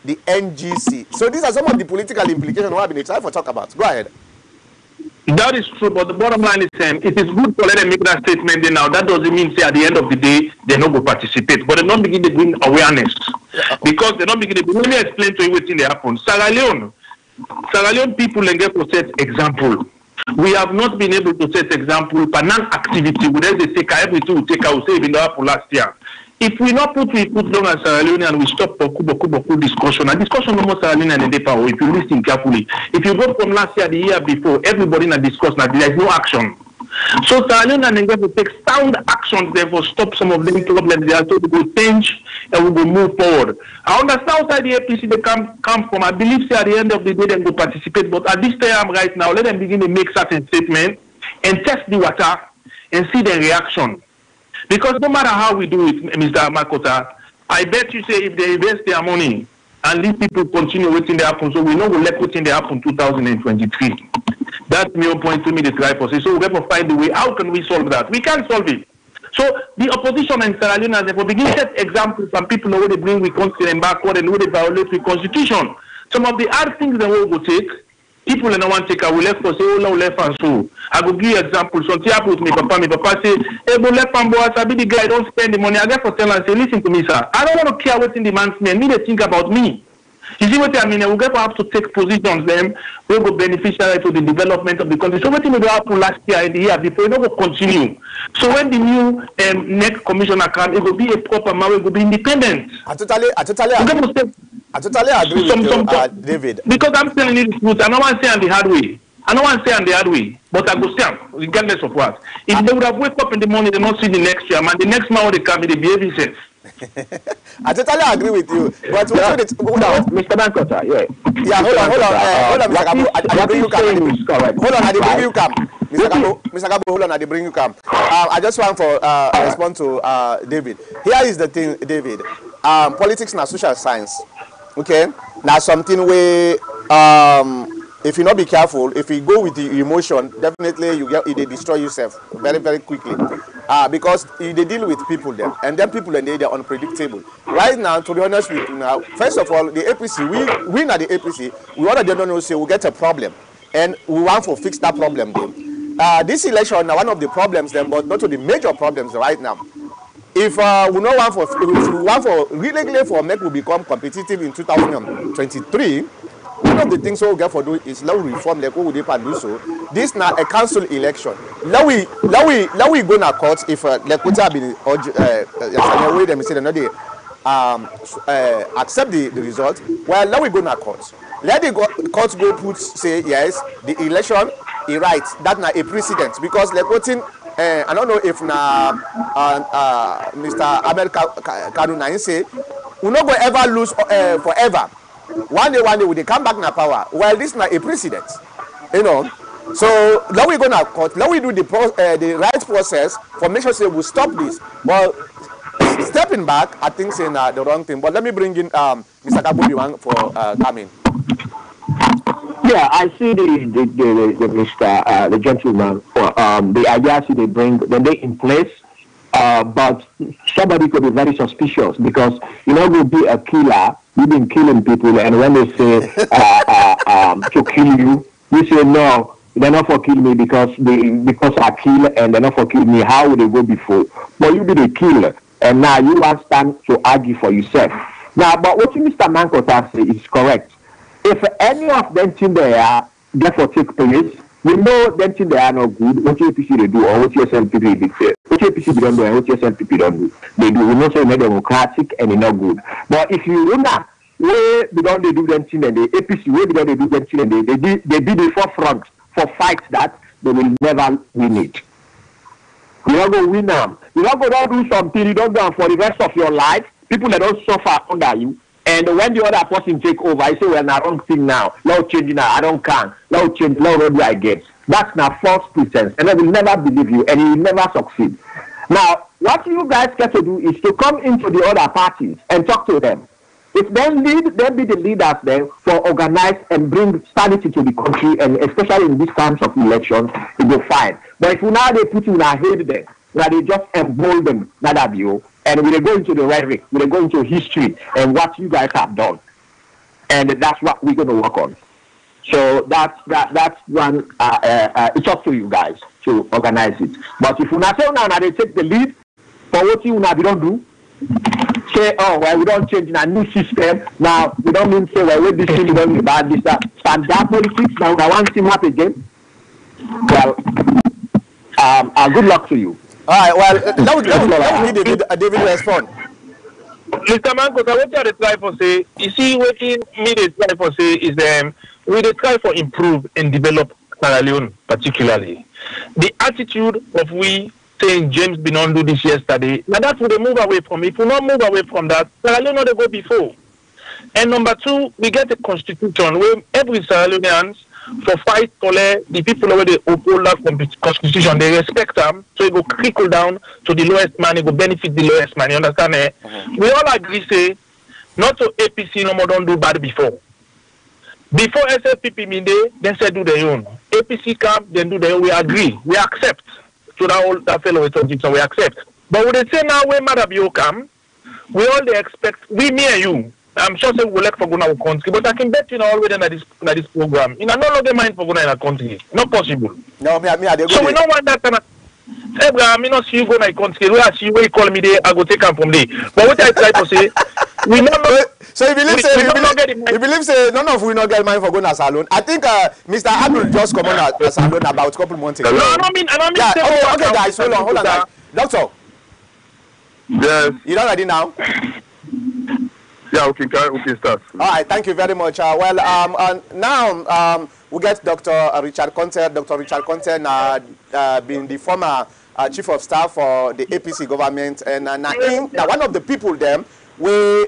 the NGC. So these are some of the political implications what I've been trying to talk about. Go ahead. That is true, but the bottom line is it is good to let them make that statement now. That doesn't mean say at the end of the day they're not going to participate, but they don't begin to bring awareness because they don't begin to. Let me explain to you what thing they happen. Sierra Leone people and get to set example. We have not been able to set example for non-activity. We they take everything we take out. Say it happened last year. If we not put down as Sierra Leone and we stop for Kubo discussion, and discussion no more Sierra Leone and the power. If you listen carefully, if you go from last year, the year before, everybody in a discussion, there is no action. So Sierra Leone and Nigeria will take sound actions therefore stop some of the problems they are told to go change and we will move forward. I understand outside the APC they come from. I believe say at the end of the day they will participate, but at this time right now, let them begin to make certain statements and test the water and see the reaction. Because no matter how we do it, Mr. Makota, I bet you say if they invest their money and these people continue waiting to happen, so we know we'll let waiting to happen 2023. That's my point to me, the try for say. So we have to find a way. How can we solve that? We can't solve it. So the opposition in Sierra Leone, therefore, begin to set examples. Some people know what they bring with constitution backward and know they violate with constitution. Some of the hard things that we will take, people in the one take, I will left for say, oh, no, left and so. I will give you examples. Something happened with me, Papa say, hey, but left and boy, I be the guy, don't spend the money. I get for tell and say, listen to me, sir. I don't want to care what's in the man's name. Me, they think about me. You see what I mean? We get have to take positions them we go beneficial to the development of the country. So what we happen last year and the year before, it will continue. So when the new next commissioner comes, it will be a proper man, it will be independent. I totally agree with you, David. Because I'm telling you the truth, I don't want to say on the hard way. I don't want to say on the hard way, but I go say regardless of what. If they would have wake up in the morning, they not see the next year, man. The next man when they come, they behave themselves. I totally agree with you. But Mr. Mankota, hold on, Mr. Gabo. I bring you come. Mr. Gabo, hold on, I bring you come. I just want to respond to David. Here is the thing, David. Politics and social science. Okay? Now something where if you not be careful, if you go with the emotion, definitely they destroy yourself very, very quickly. Because they deal with people there, and then people and they're unpredictable. Right now, to be honest with you now, first of all, the APC, we at the APC, we already don't know, say we get a problem, and we want to fix that problem then. This election now one of the problems then, but not to the major problems right now. If we want for really for make we become competitive in 2023. One of the things we'll get for do is now reform like what we do so. This now a council election. Now we go na court if like what have been way them say they accept the result. Well, now we go na court. Let the court go put say yes the election is right. That now a precedent because like what in I don't know if na Mr. Abel Kaduna say we not go ever lose forever. One day we they come back na power. Well, this is not a precedent, you know. So now we go na court. Now we do the right process for make sure say we stop this. Well, stepping back, I think saying the wrong thing. But let me bring in Mr. Kabubi for coming. Yeah, I see the Mr. The gentleman for the ideas they bring when they in place. But somebody could be very suspicious because you know will be a killer. You've been killing people, and when they say to kill you, you say no. They're not for kill me because I kill, and they're not for kill me. How would they go before? But you be the killer, and now you want stand to argue for yourself. Now, but what Mr. Mankota say is correct. If any of them think they are therefore take place, we know them think they are not good. What APC they do, or what SNPP they say. What APC don't do, and what SNPP don't do. They do. We know say they're democratic and they're not good. But if you know where they don't do them thing and the APC where they don't do them thing and they be the forefront for fights that they will never win it. You don't go win them. You don't go don't do something. You don't go for the rest of your life. People that don't suffer under you. And when the other person take over, I say, well, now wrong thing now. Now change now. I don't can. Now change. Now what do I get? That's not false pretense. And I will never believe you. And you will never succeed. Now, what you guys get to do is to come into the other parties and talk to them. If they lead, they'll be the leaders then for organize and bring sanity to the country, and especially in these times of elections, it will fine. But if now they put you in a head there, now they just embolden that view, and we go into the rhetoric, we go into history and what you guys have done, and that's what we're going to work on. So that's one. It's up to you guys to organize it. But if you not say now they take the lead for what you now don't do. Say, oh, well, we don't change in a new system. Now, we don't mean say, well, this thing, we don't mean bad, this, that. Standard politics, now, I want to happen again. Well, good luck to you. All right, well, that would David respond. Mr. Manko, what you try for say, you see, what me they try for say is, we they try for improve and develop Sierra Leone, particularly. The attitude of we saying James Binondo this yesterday, now that would move away from. If we not move away from that, Sierra Leone not they go before. And number two, we get a constitution where every Sierra Leoneans for fight for the people where they uphold that constitution, they respect them, so it go trickle down to the lowest man, it go benefit the lowest man. You understand? We all agree say not to APC no more don't do bad before. Before SFPP mean they say do their own. APC come, then do their own. We agree, we accept. So that fellow is talking, so we accept. But when they say now when Madabio come, we all they expect, we me and you. I'm sure say we will like for Guna country, but I can bet you know already in this program. You know, no longer mind for Guna in a country. Not possible. No, me, so we don't want that kind of Abraham, me not see you go in a country. Where I see you, where you call me there, I go take him from there. But what I try to say, we not know. So you believe say none of we not get money for going to salon. I think Mr. Abdul just come on a salon about a couple months ago. No, I don't mean. Yeah, okay, guys, hold on, guys. Doctor. Yes. You not ready now? Yeah, we can start. All right, thank you very much. Now we get Dr. Richard Conteh. Dr. Richard Conteh been the former chief of staff for the APC government, and now one of the people them where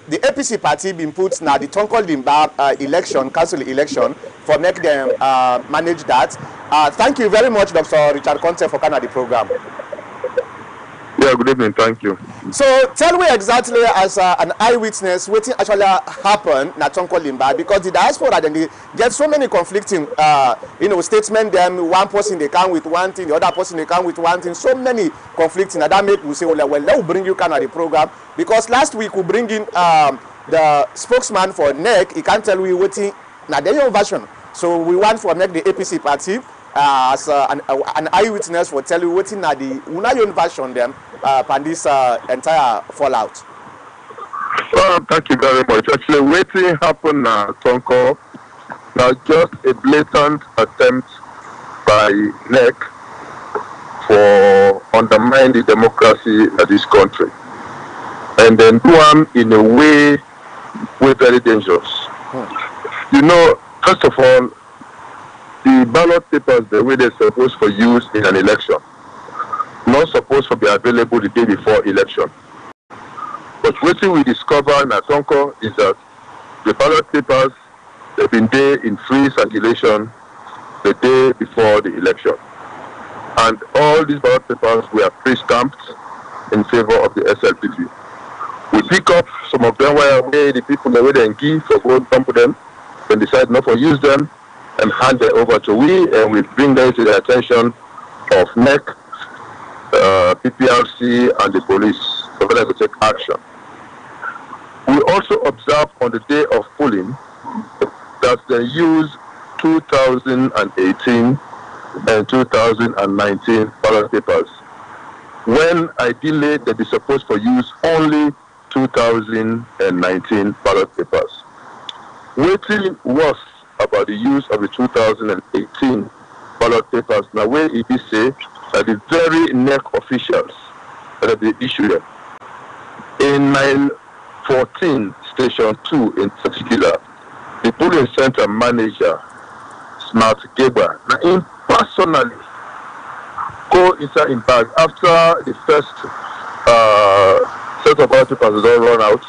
the APC party been put now the Tonko Limba election, council election, for make them manage that. Thank you very much, Dr. Richard Conteh, for coming the program. Yeah, good evening. Thank you. So tell me exactly, as an eyewitness, what actually happened na Tonko Limba, because the diaspora then they get so many conflicting, statements. Them one person they come with one thing, the other person they come with one thing. So many conflicting, and that make we say, well, let's bring you kind of the program, because last week we bring in the spokesman for NEC. He can't tell we what na their own version. So we want for NEC the APC party as an eyewitness for tell you what na the own version them. On this entire fallout. Thank you very much. Actually, waiting happened now, Tonko. Now, just a blatant attempt by NEC for undermining the democracy of this country, and then do them in a way very dangerous. You know, first of all, the ballot papers, the way they're supposed for use in an election, not supposed to be available the day before election. But what we discover in Tonko is that the ballot papers have been there in free circulation the day before the election. And all these ballot papers were pre-stamped in favor of the SLPP. We pick up some of them where the people the way they give for go dump them, then decide not to use them and hand them over to we, and we bring them to the attention of NEC, PPRC and the police, so that they take action. We also observe on the day of polling that they use 2018 and 2019 ballot papers, when ideally they'd be supposed to use only 2019 ballot papers. Waiting worse about the use of the 2018 ballot papers, now where it is say that the very NEC officials that they issue them. In 914 Station 2 in particular, the polling center manager, Smart Geba, now him personally go inside in bag after the first set of ballot papers don't run out.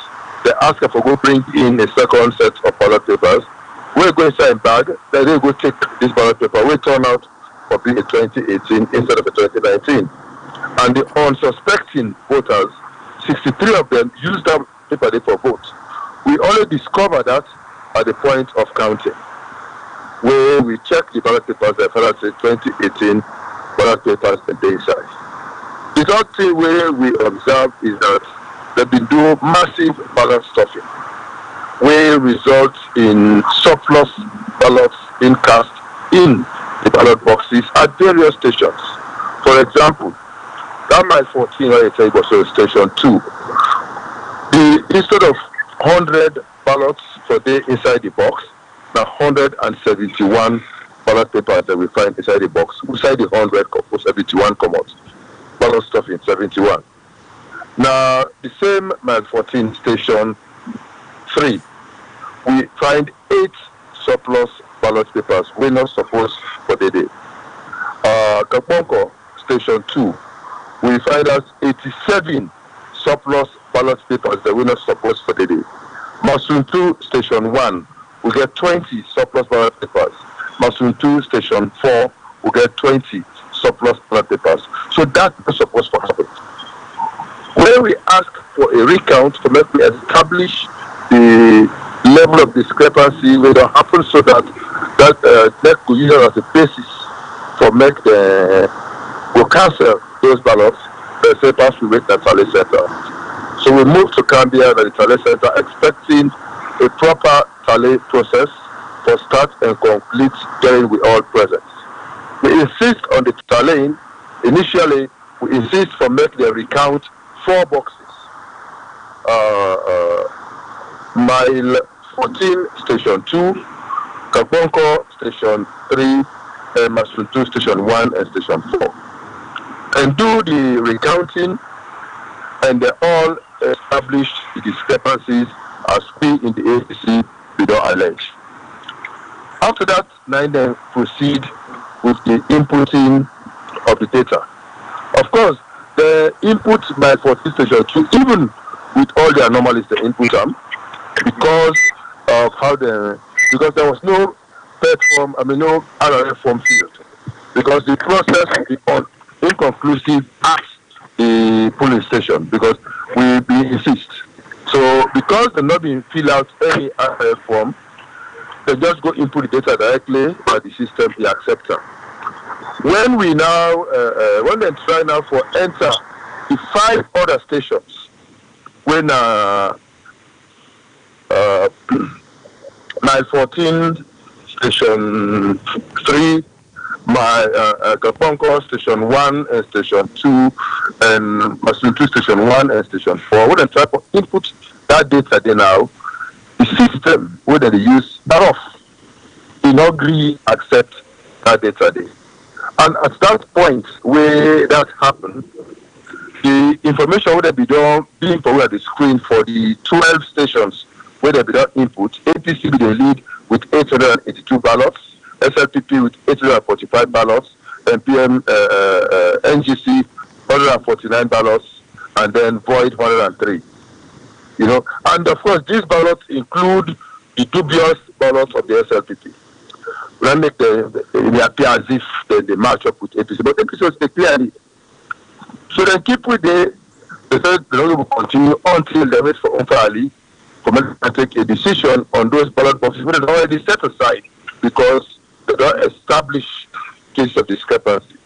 They ask her for go bring in a second set of ballot papers. We go inside in bag, then they go take this ballot paper. We turn out for being a 2018 instead of a 2019. And the unsuspecting voters, 63 of them used that paper for vote. We only discovered that at the point of counting, where we check the ballot papers, the fellow said 2018 ballot papers the day inside. The third thing where we observe is that they've been doing massive ballot stuffing, where results in surplus ballots being cast in the ballot boxes at various stations. For example, that mile 14 where it was station 2, instead of 100 ballots per day inside the box, now 171 ballot papers that we find inside the box. Inside the 100, 71 come out. Ballot stuffing, 71. Now, the same mile 14 station 3, we find 8 surplus ballot papers. We're not supposed for the day. Kaponko station 2, we find out 87 surplus ballot papers that we're not supposed for the day. Masuntu station 1, we get 20 surplus ballot papers. Masuntu station 4, we get 20 surplus ballot papers. So that's not supposed to happen. When we ask for a recount to make we establish the level of discrepancy will happen so that that could use it as a basis for make the will cancel those ballots. The papers we wait at Tally Center. So we move to Cambia at the Tally Center, expecting a proper tally process for start and complete during we all present. We insist on the tallying. Initially, we insist for make the recount 4 boxes Mile 14, Station 2, Kabonko, Station 3, and Masuntu, Station 1 and Station 4. And do the recounting, and they all established the discrepancies as we in the APC we don't allege. After that, then proceed with the inputting of the data. Of course, the input by 14 Station 2, even with all the anomalies they input them, because of how because there was no no RRF form field, because the process was inconclusive at the polling station, because we insist. So because they're not being filled out any RRF form, they just go input the data directly and the system will accept them. When we now, when they try now for enter the 5 other stations, when Mile 14, Station 3, Kabonko, Station 1 and Station 2, and Masuntu, Station 1 and Station 4, when they try to input that data there now, the system where they use that off, do not agree, accept that data there. And at that point where that happened, the information would have been done being put at the screen for the 12 stations where they be done input. APC be the lead with 882 ballots, SLPP with 845 ballots, and NGC 149 ballots, and then Void 103. You know, and of course these ballots include the dubious ballots of the SLPP. When make they appear as if they match up with APC, but APC was clearly. So then keep with they said the will continue until they wait for Nfa Alie to take a decision on those ballot boxes which is already set aside because they don't establish case of discrepancy.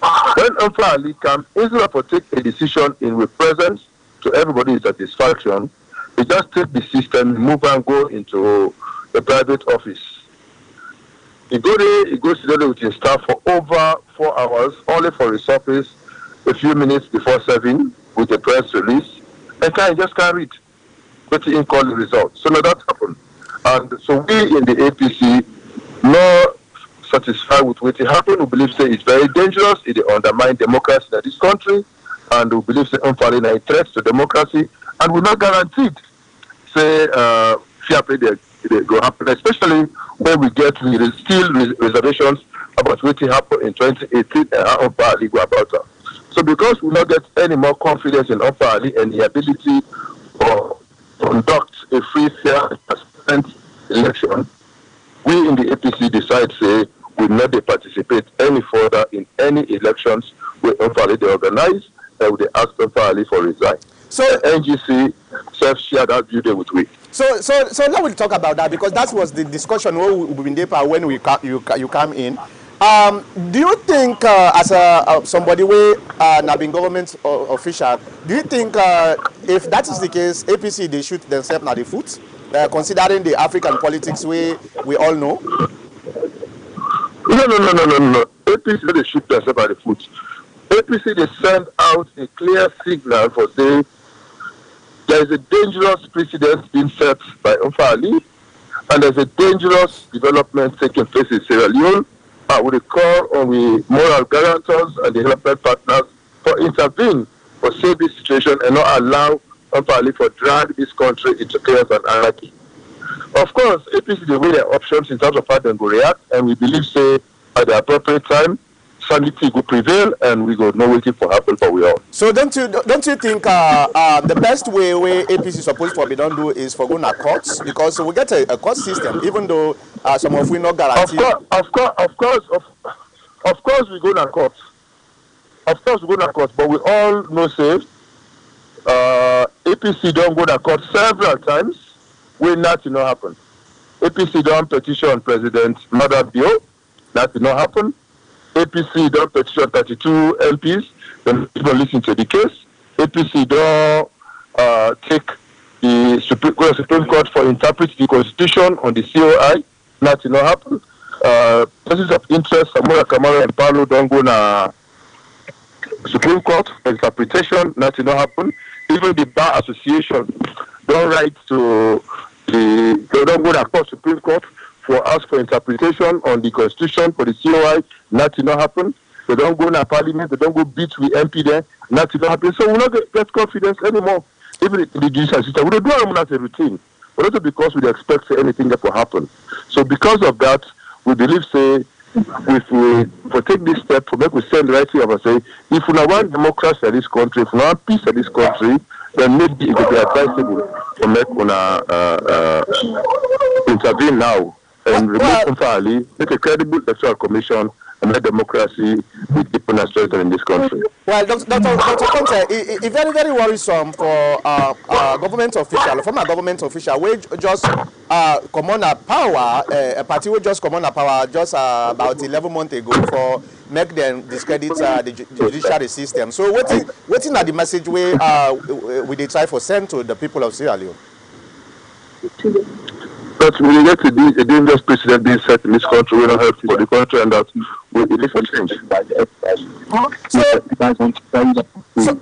When Nfa Alie comes, instead of take a decision in with presence to everybody's satisfaction, they just take the system, move and go into the private office. He go there, he goes together with his staff for over 4 hours, only for resurface a few minutes before 7 with a press release, and just can't read. But he didn't call the result. So now that happened. And so we in the APC, not satisfied with what happened, we believe say it's very dangerous, it undermines democracy in this country, and we believe say Nfa Alie is a threat to democracy, and we're not guaranteed say fair play they go happen, especially when we get still reservations about what happened in 2018 and how Nfa Alie go about that. So because we not get any more confidence in Nfa Alie and the ability to conduct a free, fair, and transparent election, we in the APC decide say we not participate any further in any elections where Nfa Alie they organize and they ask Nfa Alie for resign. So NGC self-share that view there with we. So now we'll talk about that because that was the discussion when you come in. Do you think, as somebody who has been government official, do you think if that is the case, APC they shoot themselves at the foot, considering the African politics we all know? No. APC they shoot themselves at the foot. APC they send out a clear signal for saying there is a dangerous precedent being set by Nfa Alie, and there's a dangerous development taking place in Sierra Leone. With a call on the moral guarantors and the development partners for intervene for save this situation and not allow Nfa Alie for drag this country into chaos and anarchy. Of course, APC they weigh their options in terms of how they will react, and we believe say at the appropriate time sanity will prevail and we go no waiting for happen for we all. So don't you think the best way APC is supposed to be done do is for going to courts, because we get a court system even though some of we not guarantee. Of course we go to court. Of course we go to court, but we all know say APC don't go to court several times when nothing not happen. APC don't petition President Madabio, that did not happen. APC don't petition 32 MPs, then people listen to the case. APC don't take the Supreme Court for interpret the Constitution on the COI, nothing not happen. Persons of interest, Samora Kamara and Paulo don't go to Supreme Court for interpretation, nothing not happen. Even the Bar Association don't write to They don't go across Supreme Court for ask for interpretation on the Constitution for the COI. Nothing not happen. They don't go in a parliament. They don't go beat with MP there. Nothing not happen. So we not get confidence anymore. Even the judicial system, we don't do them as a routine. But also because we expect anything that will happen. So because of that, we believe, say, if we take this step to make we send right here and say, if we want democracy in this country, if we want peace in this country, then maybe it would be advisable to make intervene now and remove Nfa Alie, make a credible electoral commission, and make democracy be deep and strengthened in this country. Well, Dr. Conteh, it's very, very worrisome for government official, former government official, we just come on a power, a party will just come on a power just about 11 months ago for make them discredit the judiciary system. So what is the message we they try for send to the people of Sierra Leone? But we get to be a dangerous precedent being set in this country. We don't help for the country, and that we need for change.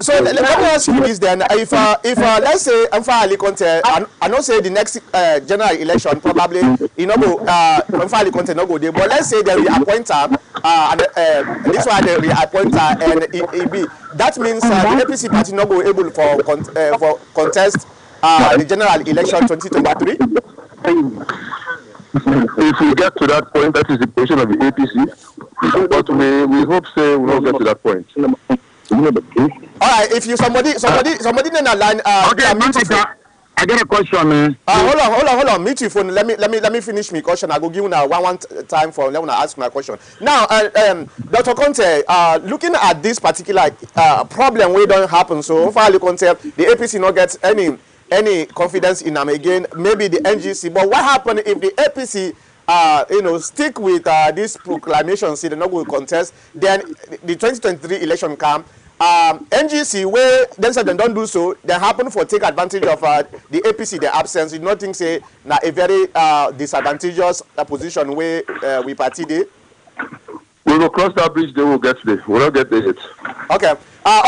So let me ask you this then: if let's say Nfa Alie Conteh, I know say the next general election probably Nfa Alie Conteh no go there, but let's say they reappoint her, and this one they reappoint her, and it be that means the APC party no go able for contest the general election 2023. If we get to that point, that is the position of the APC. But we hope say we will get to that point. All right, if you somebody then a line. Okay, I get a question, man. Hold on. Meet your phone. Let me finish my question. I go give you now one time for let me ask my question. Now, Dr. Conteh, looking at this particular problem, we don't happen. So Nfa Alie Conteh, the APC not get any confidence in them again, maybe the NGC. But what happened if the APC, stick with this proclamation, say they're not going to contest, then the 2023 election come, NGC, where then said they don't do so, they happen for take advantage of the APC, their absence. You don't think, say, now a very disadvantageous position where we party there? We will cross that bridge, they will get there. We will not get there yet. Okay.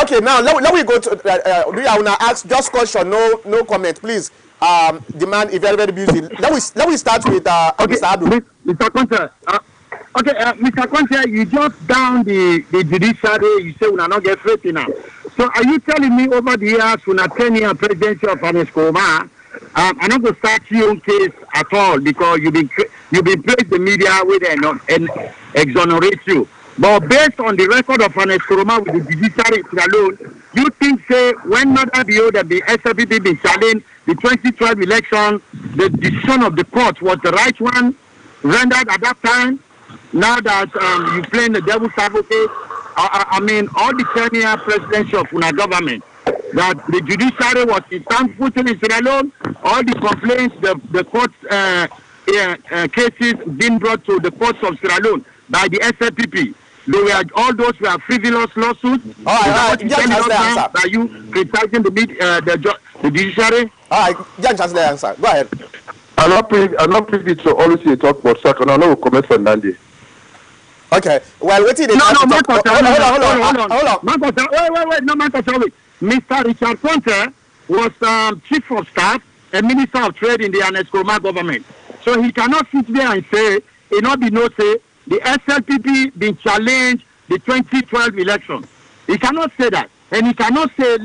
Okay, now let me go to I want to ask just question, no comment, please. The man is very, very busy. Let me start with Mr. Abdul. Mr. Conteh, Mr. Conteh, you just down the judiciary, you say we are not get faith now. So are you telling me over the years when a 10-year presidency of Anescoma, I'm not going to start your own case at all because you've been praised the media with and exonerate you. But based on the record of Anescoma with the judiciary alone, you think, say, when Mother Bio that the SLPP been challenged the 2012 election, the decision of the court was the right one rendered at that time? Now that you playing the devil's advocate, I mean, all the 10-year presidency of una government, that the judiciary was in stand footing in Sierra Leone, all the complaints, the court cases being brought to the courts of Sierra Leone by the SLPP. All those were frivolous lawsuits. All right. Are you criticizing the judiciary? All right, Jan Chancellor answer. Go ahead. I'm not privy to always talk about second. I know we'll comment for Nandi. Okay. Well, wait till hold on. Wait, Mr. Richard Conteh was chief of staff and minister of trade in the Anescoma government. So he cannot sit there and say, the SLPP been challenged the 2012 election. He cannot say that. And he cannot say,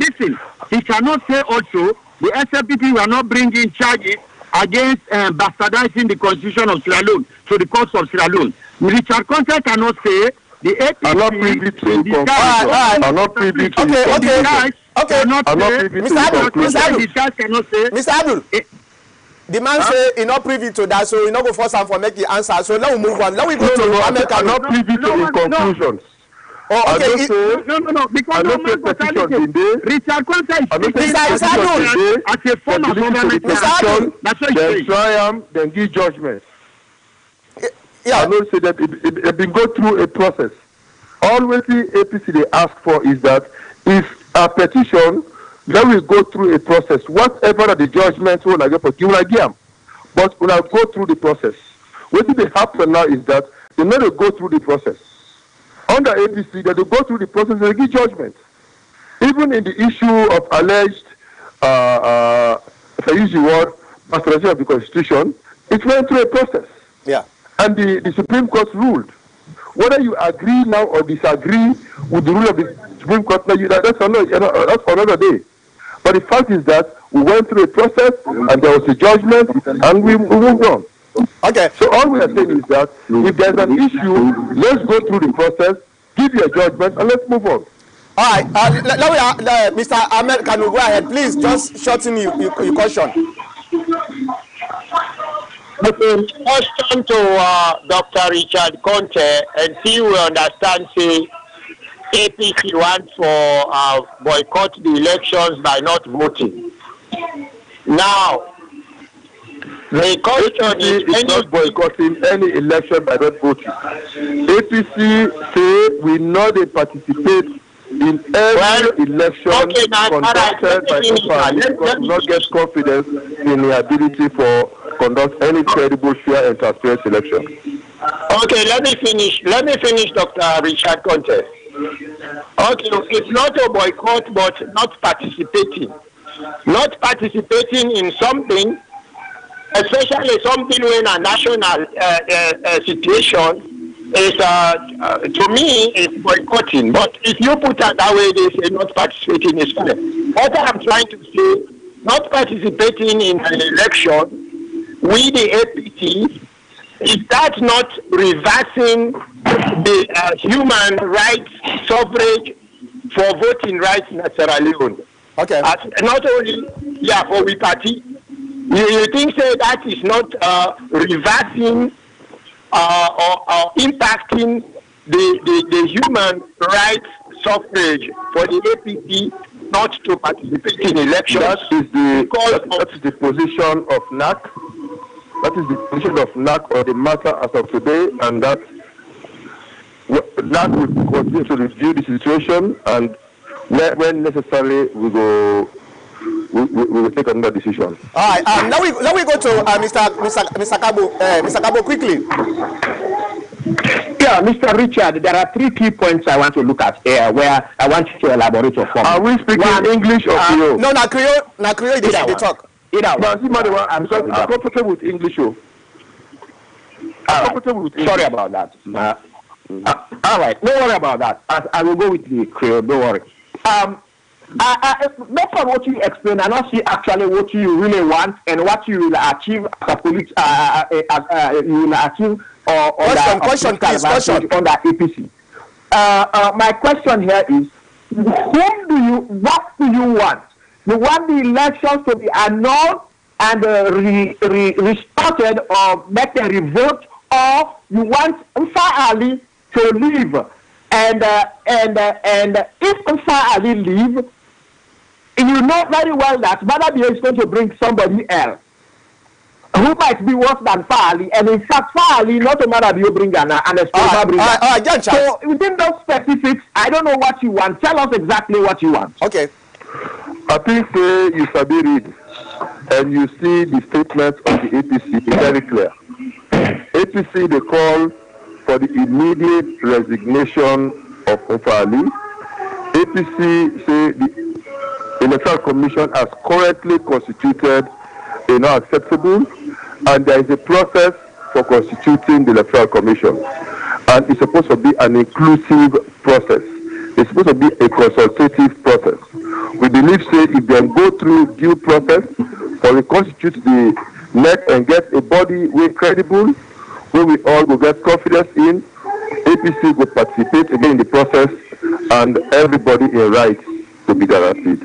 he cannot say also the SLPP were not bringing charges against bastardizing the constitution of Sierra Leone to the courts of Sierra Leone. Richard Conteh cannot say the APC... I'm not privy to I'm not privy to Mr. Abdul. The man say he not privy to that, so he not go force him for make the answer. So let me move on. Let me go to America. I'm not privy to the conclusions. Oh, okay. No. Because Richard Conteh is as a former government. That's what they try then give judgment. Yeah. I don't say that it been go through a process. Always the APC they ask for is that if a petition, then we go through a process. Whatever the judgments will get for you will give them. But when I go through the process, what they happen now is that they never go through the process. Under APC, they go through the process and they give judgment. Even in the issue of alleged, if I use the word, pasteurization of the Constitution, it went through a process. Yeah. And the Supreme Court ruled. Whether you agree now or disagree with the rule of the Supreme Court, that's for another day. But the fact is that we went through a process and there was a judgment and we moved on. Okay. So all we are saying is that if there's an issue, let's go through the process, give your judgment, and let's move on. All right. Mr. Ahmed, can you go ahead? Please just shorten your question. Okay, question to Dr. Richard Conteh, and see we understand, say, APC wants for boycott the elections by not voting. Now, the question is not boycotting any election by not voting. APC say we not participate in every election conducted by Nfa because we not get confidence in the ability for conduct any credible, fair, and transparent election. Okay, let me finish, Dr. Richard Conteh. Okay, it's not a boycott, but not participating. Not participating in something, especially something when a national situation is, to me, is boycotting. But if you put it that way, they say not participating is fine. What I'm trying to say, not participating in an election, we the APC, is that not reversing the human rights suffrage for voting rights in Sierra Leone? Okay. Not only, for we party. You think say that is not reversing or impacting the human rights suffrage for the APC not to participate in elections? That is the position of NAC. That is the position of NAC on the matter as of today, and that NAC will continue to review the situation, and when necessary, we will take another decision. All right. Now we go to Mr. Kabo quickly. Yeah, Mr. Richard, there are 3 key points I want to look at here where I want you to elaborate on. Are we speaking English or Creole? No, Creole. They talk. I'm comfortable with English. Sorry about that. All right, don't worry about that. I will go with the Creole. Don't worry. Based on what you explain, I not see actually what you really want and what you will achieve as a police. You will achieve question on the APC. My question here is, what do you want? You want the elections to be annulled and restarted or make a revolt, or you want Nfa Alie to leave? And if Nfa Alie leave, you know very well that Madabia is going to bring somebody else who might be worse than Nfa Alie, and in fact, Nfa Alie not a Madabia bring an external bringer. So within those specifics, I don't know what you want. Tell us exactly what you want. Okay. I think you sabi read and you see the statement of the APC is very clear. APC they call for the immediate resignation of Nfa Alie. APC say the Electoral Commission as currently constituted is not acceptable, and there is a process for constituting the Electoral Commission, and it's supposed to be an inclusive process. It's supposed to be a consultative process. We believe, say, if they go through due process or we constitute the NEC and get a body way credible, where we all will get confidence in, APC will participate again in the process, and everybody in rights to be guaranteed.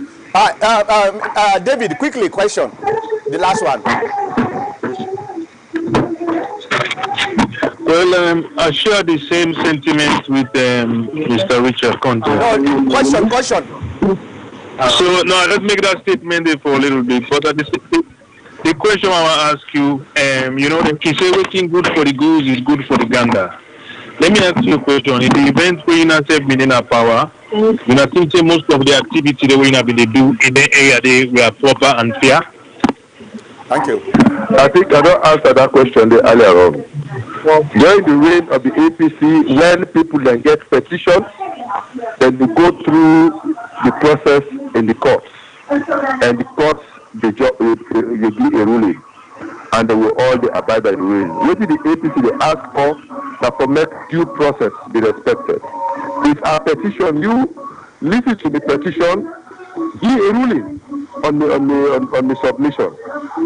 David, quickly, question. The last one. Well, I share the same sentiment with Mr. Richard Conteh. No, question. So, no, let's make that statement there for a little bit. But the question I want to ask you, they say waiting good for the goose is good for the gander. Let me ask you a question. In the event where you not have been in a power, you not think most of the activity that we they do in the area they were proper and fair? Thank you. I think I don't answer that question earlier on. During the reign of the APC, when people then get petitions, then they go through the process in the courts, and the courts they give a ruling. and they will all abide by the rules. What did the APC they ask for that for make due process be respected? If our petition, you listen to the petition, give a ruling on the submission.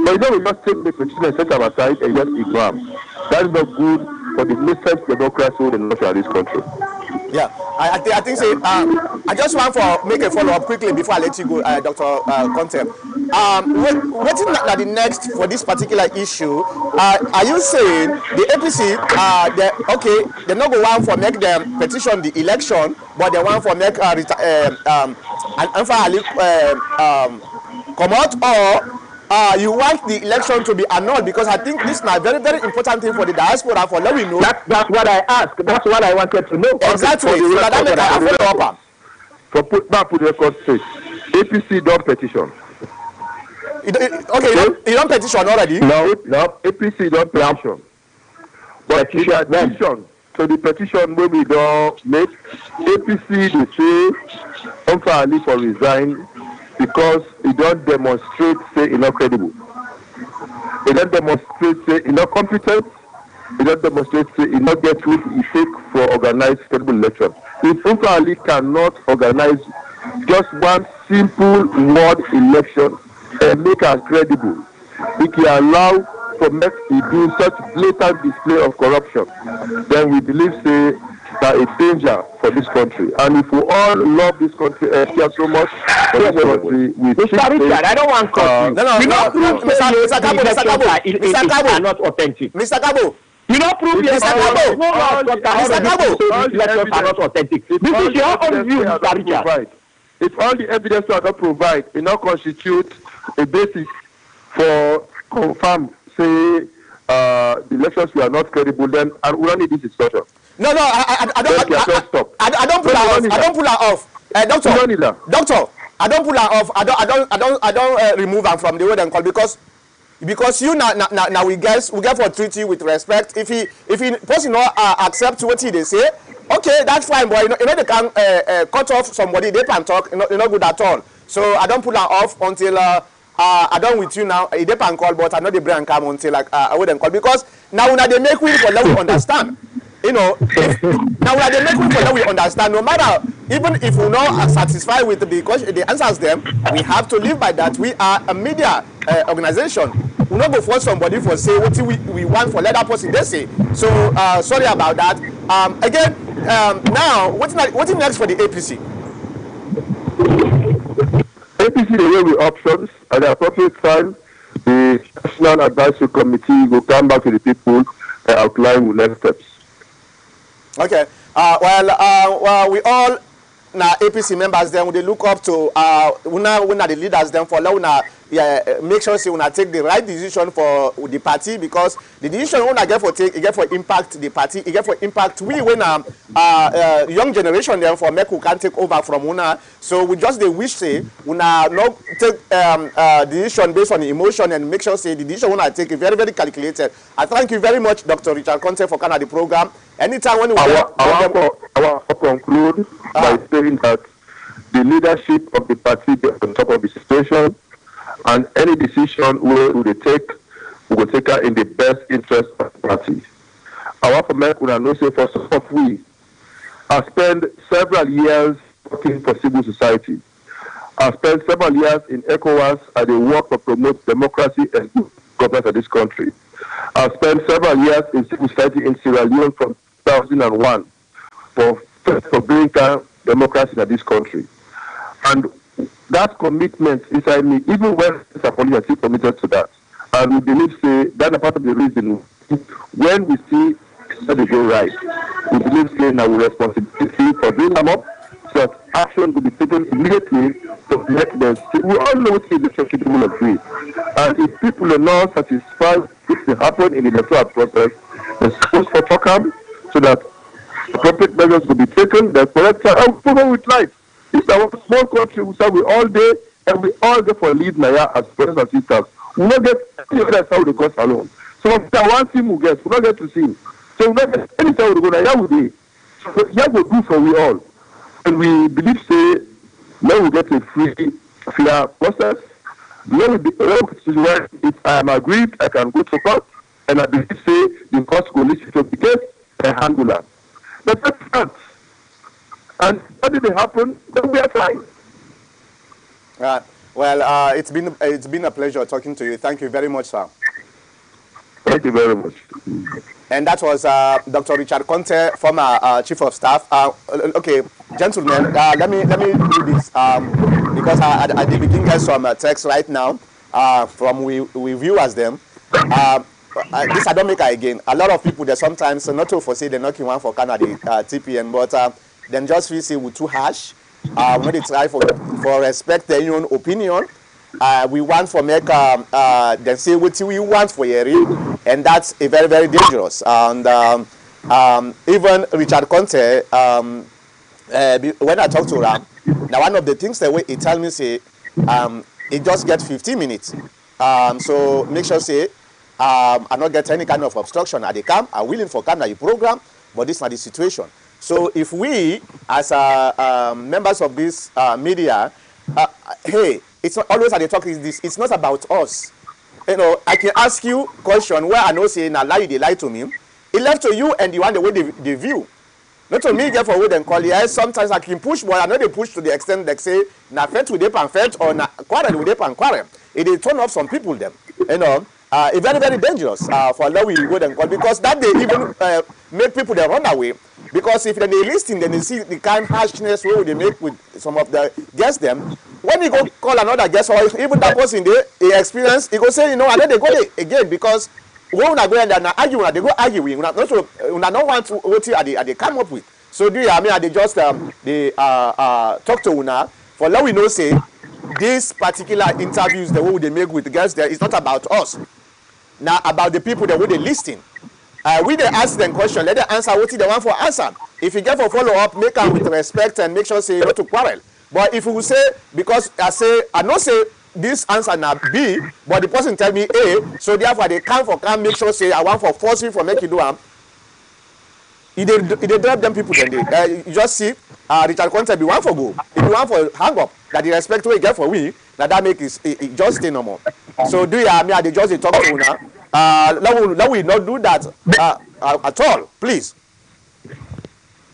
But you don't just take the petition and set them aside and just ignore them. That is not good for the nascent democracy in this country. Yeah, I think so. I just want to make a follow-up quickly before I let you go, Dr. Conteh. What is the next for this particular issue? Are you saying the APC, they're not going for make them petition the election, but they want for make Nfa Alie come out, or you want the election to be annulled? Because I think this is a very, very important thing for the diaspora, for let we know. That's what I asked. That's what I wanted to know. Exactly. So that make a follow-up. For put back to the record straight, APC don't petition. You don't petition already? No, APC don't petition. But petition. So the petition when we don't make, APC they say Nfa Alie for resign because he don't demonstrate say he's not credible. He don't demonstrate say he's not competent. He don't demonstrate say he not get what he take for organized credible election. If Nfa Alie cannot organize just one simple word election and make us credible, he can allow for make he do such blatant display of corruption, then we believe say that a danger for this country. And if we all love this country care so much for this country, we Mr. Richard, I don't want to Mr. Cabo are not authentic. Mr. Cabo, you don't prove Mr. Cabo. Mr. Cabo, elections are not authentic. This is your own view, Mr. Richard. If all the evidence are not provide, it not constitute a basis for confirm say the elections were not credible, then and we don't need this discussion. No, I don't pull her off. I don't pull her off. Doctor, I don't pull her off. I don't remove her from the word and call because you now we get for treat you with respect. If he person not accept what they say, okay, that's fine, boy. You know they can cut off somebody. They can talk. You know good at all. So I don't pull her off until I done with you now. They can call, but I know the brain come until I wouldn't call because now they make we for let we understand. You know, now they make we for let we understand. No matter even if we're not satisfied with the question, the answers them, we have to live by that. We are a media organization. We not go for somebody for say what we want for let that person they say. So sorry about that. Again, now what's next for the APC? APC the way we options at the appropriate time, the National Advisory Committee will come back to the people and outline the next steps. Okay. Well, we all now APC members then they look up to una the leaders then for una make sure say una take the right decision for the party because the decision una get for take it get for impact the party, it get for impact we when young generation then for make who can take over from una. So we just they wish say una not take decision based on the emotion and make sure say the decision una take is very, very calculated. I thank you very much, Dr. Richard Conteh, for coming at the program. Anytime when I want to conclude by saying that the leadership of the party is on top of the situation, and any decision we will take her in the best interest of the party. I want to make una know say for some of we, I spent several years working for civil society. I spent several years in ECOWAS and the work to promote democracy and good governance of this country. I spent several years in civil society in Sierra Leone from 2001 for bringing democracy in this country. And that commitment inside me, even when it's a police, I still committed to that. And we believe say that's a part of the reason when we see that they go right, we believe say now we responsibility for doing them up so that action will be taken immediately to make them see. We all know what the election people will agree. And if people are not satisfied with what happen in the electoral process, they're supposed to talk up so that appropriate measures will be taken, the correct and follow with life. It's our small country, we all day and we all go for lead Naya as brothers and sisters. We don't get any other side of the cost alone. So if one team will get, we don't get to see. So we don't get any side of the go Naya will be. So yeah, we do for we all. And we believe say now we get a free, fair process If I am aggrieved, I can go to court, and I believe say the court will listen to the case and handle that. But that's not. And what did it happen? Then we are fine. Well, it's been a pleasure talking to you. Thank you very much, sir. Thank you very much. And that was Dr. Richard Conteh, former Chief of Staff. Okay, gentlemen, let me do this because I did begin get some text right now from we viewers them. This I don't make again. A lot of people they sometimes not to foresee they're knocking one for Canada TPN, but then just feel say we too harsh. When they try for respect their own opinion. We want for make then say what we want for you, and that's a very, very dangerous. And even Richard Conteh, when I talk to him, now one of the things that he tell me say, it just get 15 minutes. So make sure say I not get any kind of obstruction at the camp. I'm willing for camp the program, but this is not the situation. So if we as members of this media, hey. It's not always at the talk is this. It's not about us. You know, I can ask you question where I know say na lie they lie to me. It left to you and the one the way they view. Not to me get for what they call it. Sometimes I can push, but I know they push to the extent they say na fet with them and fet or na quarrel with them and quarrel. It they turn off some people them. You know, it's very, very dangerous for how we go and call because that they even make people they run away. Because if they listen, then they see the kind of harshness way they make with some of the guests them. When you go call another guest or even that person they experience, he go say, you know, and then they go there again because when we go and they argue, they go arguing. We not want to what they come up with. So do you? I mean, they just talk to una for let we know say these particular interviews the way they make with the guests there is not about us. Now about the people that way they listen. We they ask them question, let them answer what they want for answer. If you get for follow up, make them with respect and make sure say not to quarrel. But if you say because I know say this answer now B, but the person tell me A, so therefore they can't make sure say I want for forcing for make you do am. They drop them people then you just see Richard Conteh be one for go. If you want for hang up that the respect we get for we, that make it just stay normal. So do you I mean they just talk to now. Let we not do that at all, please.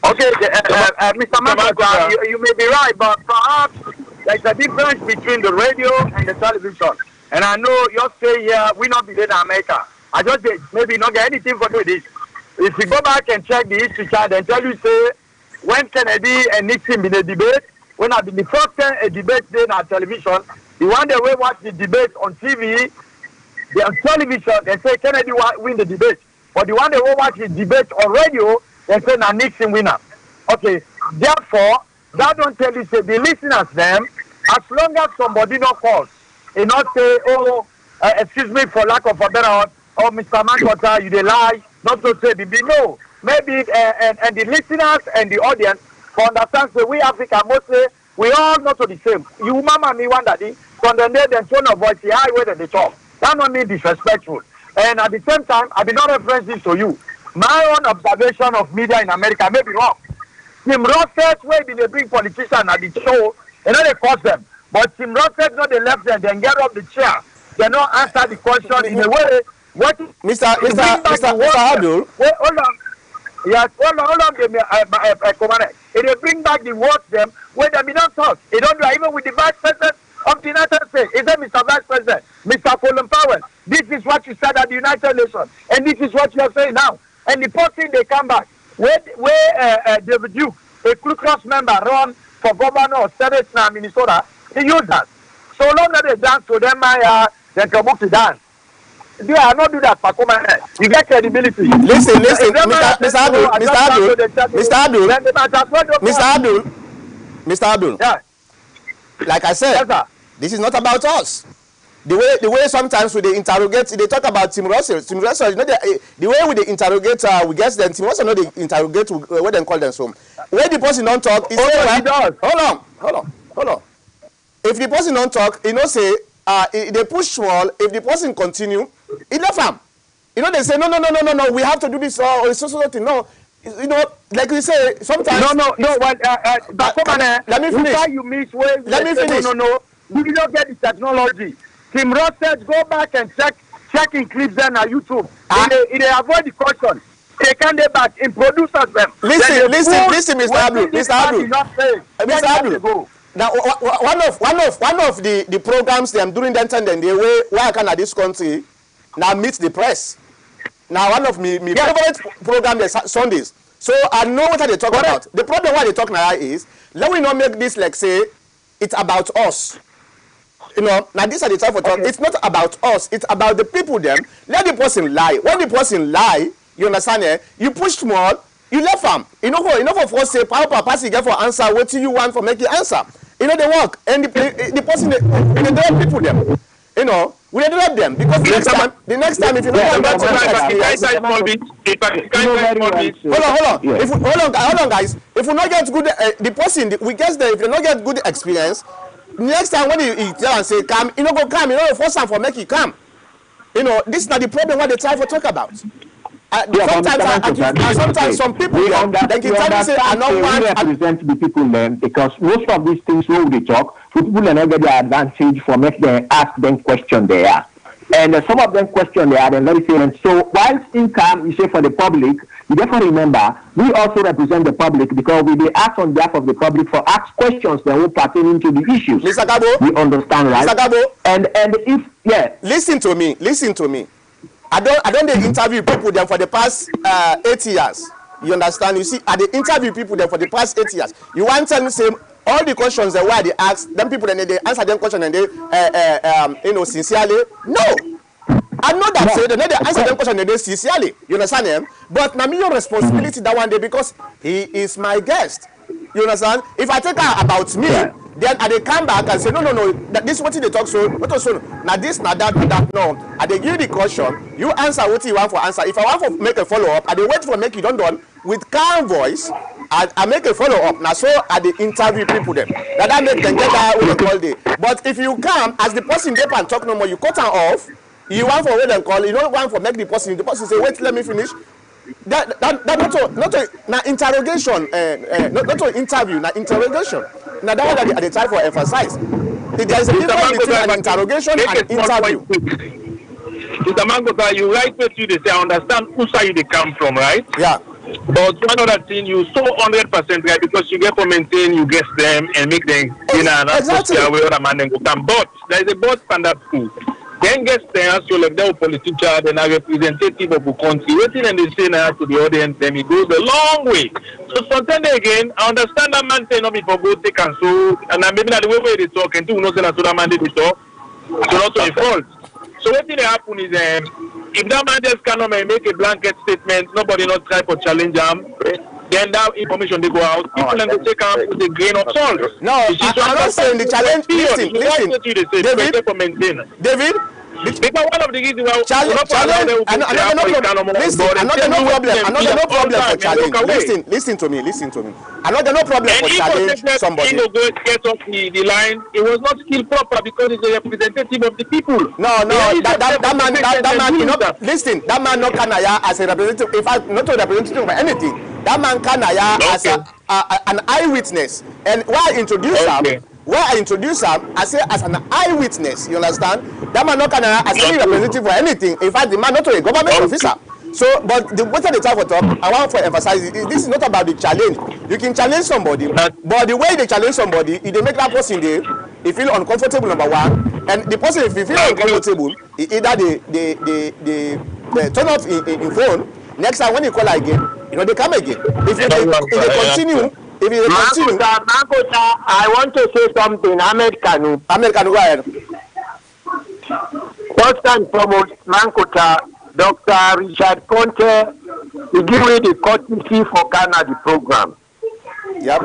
Okay, Mr. Manager, you may be right, but perhaps there's a difference between the radio and the television. And I know you're saying here, we not be in America. I just maybe not get anything for doing this. If you go back and check the history chart and tell you, say, when Kennedy and Nixon been a debate, when I been the first time a debate then on television, the one that we watch the debate on TV, on television, they say Kennedy win the debate. But the one that we watch the debate on radio, they say na Nixon winner. Okay, therefore, that don't tell you, say, the listeners them, as long as somebody not calls, and not say, oh, excuse me for lack of a better word, oh, Mr. Mankota, you dey lie, not to say, no. Maybe, and the listeners and the audience for understand, say, we Africa mostly, we all not to the same. You mama me one daddy, from the day the tone of voice, the high way that they talk. That not mean disrespectful. And at the same time, I be not reference this to you. My own observation of media in America may be wrong. Tim Rossett, where they bring politicians at the show, and then they cost them. But Tim Rossett, not they left them, then get off the chair. They not answer the question in a way. What Mr. Abdul? Wait, hold on. Yes, hold on, give me commander. If they bring back the words them, where they be not talk. They don't do even with the vice president of the United States. Is that Mr. Vice President, Mr. Colin Powell? This is what you said at the United Nations, and this is what you are saying now. And the first thing they come back, where David Duke, a Ku Klux member, run for governor of Senate now Minnesota, he used that. So long as they dance to them, they come up to dance. They are not do that for common. You get credibility. Listen, Mr. Abdul. Yeah. Like I said, yes, this is not about us. The way sometimes we they interrogate, they talk about Tim Russell. Tim Russell, you know, the way we they interrogate, we guess them. Tim Russell, know they interrogate what they call them. So where the person don't talk, is hold on. If the person don't talk, you know, say they push small. If the person continue, it left him. You know, they say no. We have to do this or so thing. No, you know, like we say sometimes. No. But let me finish. You miss where let me finish. No. We don't get the technology. Team Rostead, go back and check in clips then on YouTube. They avoid the question. They can't get back in producers them. Listen, Mr. Abdul. Now, one of the programs them during that time, then the way why can this country now meet the press. Now, one of my favorite program is Sundays. So I know what they talk about. The problem why they talk now is let we not make this like say it's about us. You know, now this are the time for talk. It's not about us. It's about the people them. Let the person lie. When the person lie, you understand? You push small. You left them. You know for us say power pass you get for answer. What do you want for make you answer? You know they work and the person they don't people them. You know we drop them because the next time if you don't come back to hold on guys. If we not get good the person we guess that if you not get good experience. Next time when you tell and say come, you know go come, you know the first time for make you come. You know, this is not the problem what they try to talk about. Sometimes some people they can tell you say I don't want to represent the people then because most of these things when they talk, people are not get the advantage for make them ask them question there. And some of them question they are very salient. So while income you say for the public, you definitely remember we also represent the public because we ask on behalf of the public for ask questions that will pertain to the issues. Mr. Gabo, we understand, right? Mr. Gabo, and if listen to me. I don't interview people there for the past 8 years. You understand? You see, I interview people there for the past 8 years. You want to tell me say all the questions that why they ask them people then they answer them question and they sincerely no. I know that say they answer them question and they sincerely. You understand him? But now me your responsibility that one day because he is my guest. You understand? If I take her about me, then I they come back and say no. This is what they talk so. What so? Now this, now that. No. I they give you the question. You answer what you want for answer. If I want to make a follow up, I they wait for make you done with calm voice. I make a follow up. Now so I they interview people them. That make them get that what they call day. But if you come as the person get and talk no more, you cut her off. You want for what them call. You don't want for make the person say wait let me finish. That not to interrogation, not to interview, not interrogation. Now that one that they try for emphasize. There is a difference between an interrogation and an interview. Mr. Mangota, you right what you they say. I understand who side they come from, right? Yeah. But one other thing, you so 100% right because you get to maintain, you guess them and make them exactly. Where other man then go come. But there is a board standard school. Then guess they ask you like that politician, then a representative of the country. Waiting and they say now to the audience, then it goes a long way. So sometimes again, I understand that man say no before go take and so, and maybe not the way they talk and do not say that so that man did talk. So not to fault. So what thing happen is if that man just cannot make a blanket statement, nobody not try to challenge him. Then that information they go out. People then go take out with a grain of salt. No, I'm not saying the challenge. Listen, David. Because one of the reasons why challenge. No problem for challenge. Listen to me. No problem for challenge somebody. Get off the line. It was not still proper because it's a representative of the people. No. That man. You know, listen. That man not Kanaya as a representative. In fact, not a representative of anything. That man Kanaya as an eyewitness. And why I introduce him, I say as an eyewitness. You understand? That man not Kanaya as any representative for anything. In fact, the man not a government officer. So, but what are the time for talk? I want to emphasize this is not about the challenge. You can challenge somebody, but the way they challenge somebody, if they make that person there, he feel uncomfortable. Number one, and the person if he feel uncomfortable, either they turn off in phone. Next time when you call again, they come again. If they continue. Mankota, I want to say something. Ahmed Kanu, go ahead. First and foremost, Mankota, Dr. Richard Conteh, he give me the courtesy for Canada program. Yep.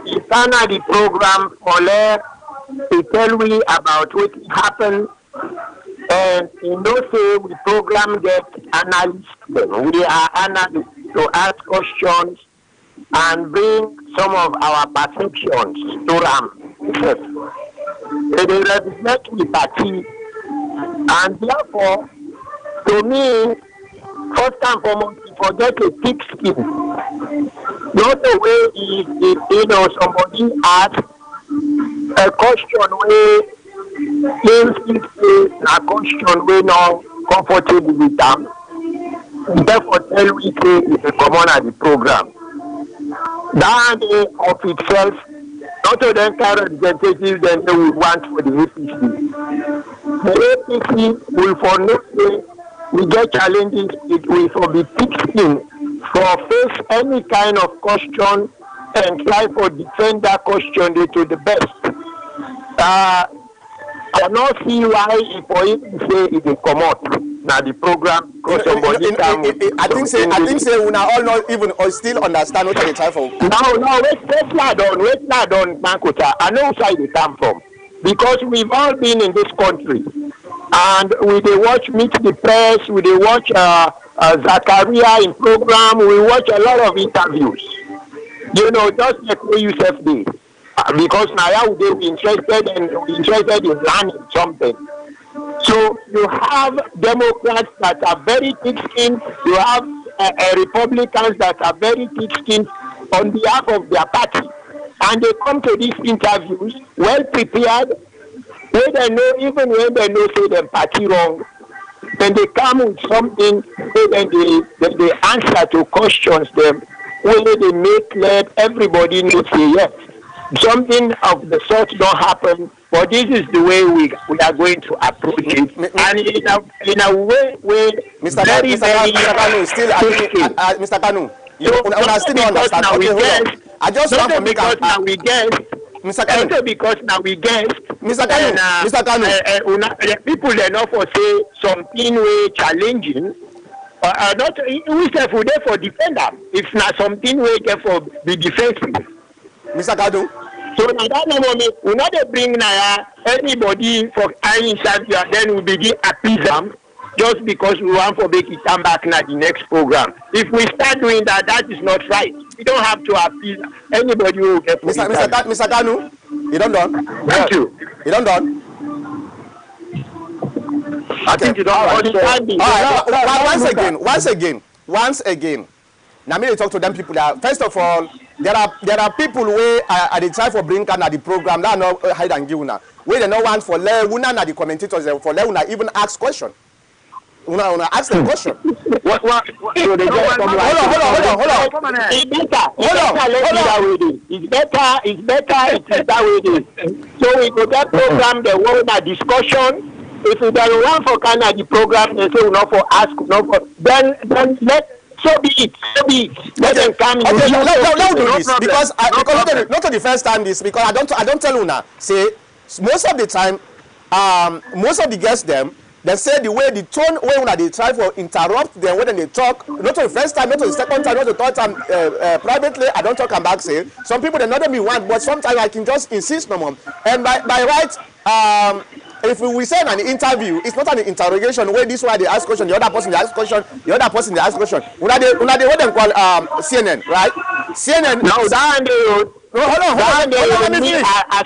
In Canada program, Ole, he tell me about what happened. And in those days, we program get analysts. We are analysts to ask questions and bring some of our perceptions to them. They represent the party, and therefore, to me, first and foremost, we forget a thick skin. Not the way if somebody asks a question where if a question we not comfortable with them, therefore tell we say it's a common at the program. That of itself, not to them representatives then they will want for the APC. The APC will for no say we get challenges, it will for be thick skin for face any kind of question and try for defend that question to the best. I not see why if for him say it will come out now the program because somebody I think say we now all not even or still understand what they try for. No, wait not on Mankota. I know where they come from because we've all been in this country and we they watch Meet the Press, we they watch Zakaria in program, we watch a lot of interviews. You know, just like we yourself did. Because now they be interested in learning something. So you have Democrats that are very thick-skinned. You have Republicans that are very thick-skinned on behalf of their party, and they come to these interviews well prepared. When they know, even when they know say them party wrong, then they come with something. Then they answer to questions them. When they make let everybody know say yes. Something of the sort don't happen, but this is the way we are going to approach it. And in a way, Mr. Kanu, still, Mr. Kanu, you still don't understand. Okay, hold on. I just want to make now we guess. Mr. Kanu, because now we guess. Mr. Kanu, people they know for say something way challenging. Not we say for there for defender. If not something way there for be defensive. Mr. Kadu. So now that moment, we not bring anybody for any interview, then we begin appease them just because we want to make it come back now the next program. If we start doing that, that is not right. We don't have to appease anybody who will get Mr. Kanu, you don't done? Thank you. You don't done? I think you don't understand. Once again. Now me talk to them people that first of all there are people where they try for bring at the program that no hide and give una where they no want for let una na the commentators for let una even ask question. Una ask them question. What so they just come like hold on. It's better it is that way. So we go that program the one na discussion. If we don't want for kind of the program they say we not for ask not for then let so be it. Let them come. Okay, let's do this because not the first time this because I don't tell Una say most of the time most of the guests them they say the way the tone way Una they try for interrupt them when they talk not the first time not the second time not the third time privately I don't talk and back say some people they not me want but sometimes I can just insist no more and by right if we say an interview, it's not an interrogation where this one they ask question, the other person they ask question, the other person they ask question. Una they what them call CNN, right? CNN. No, hold on. Let me finish. I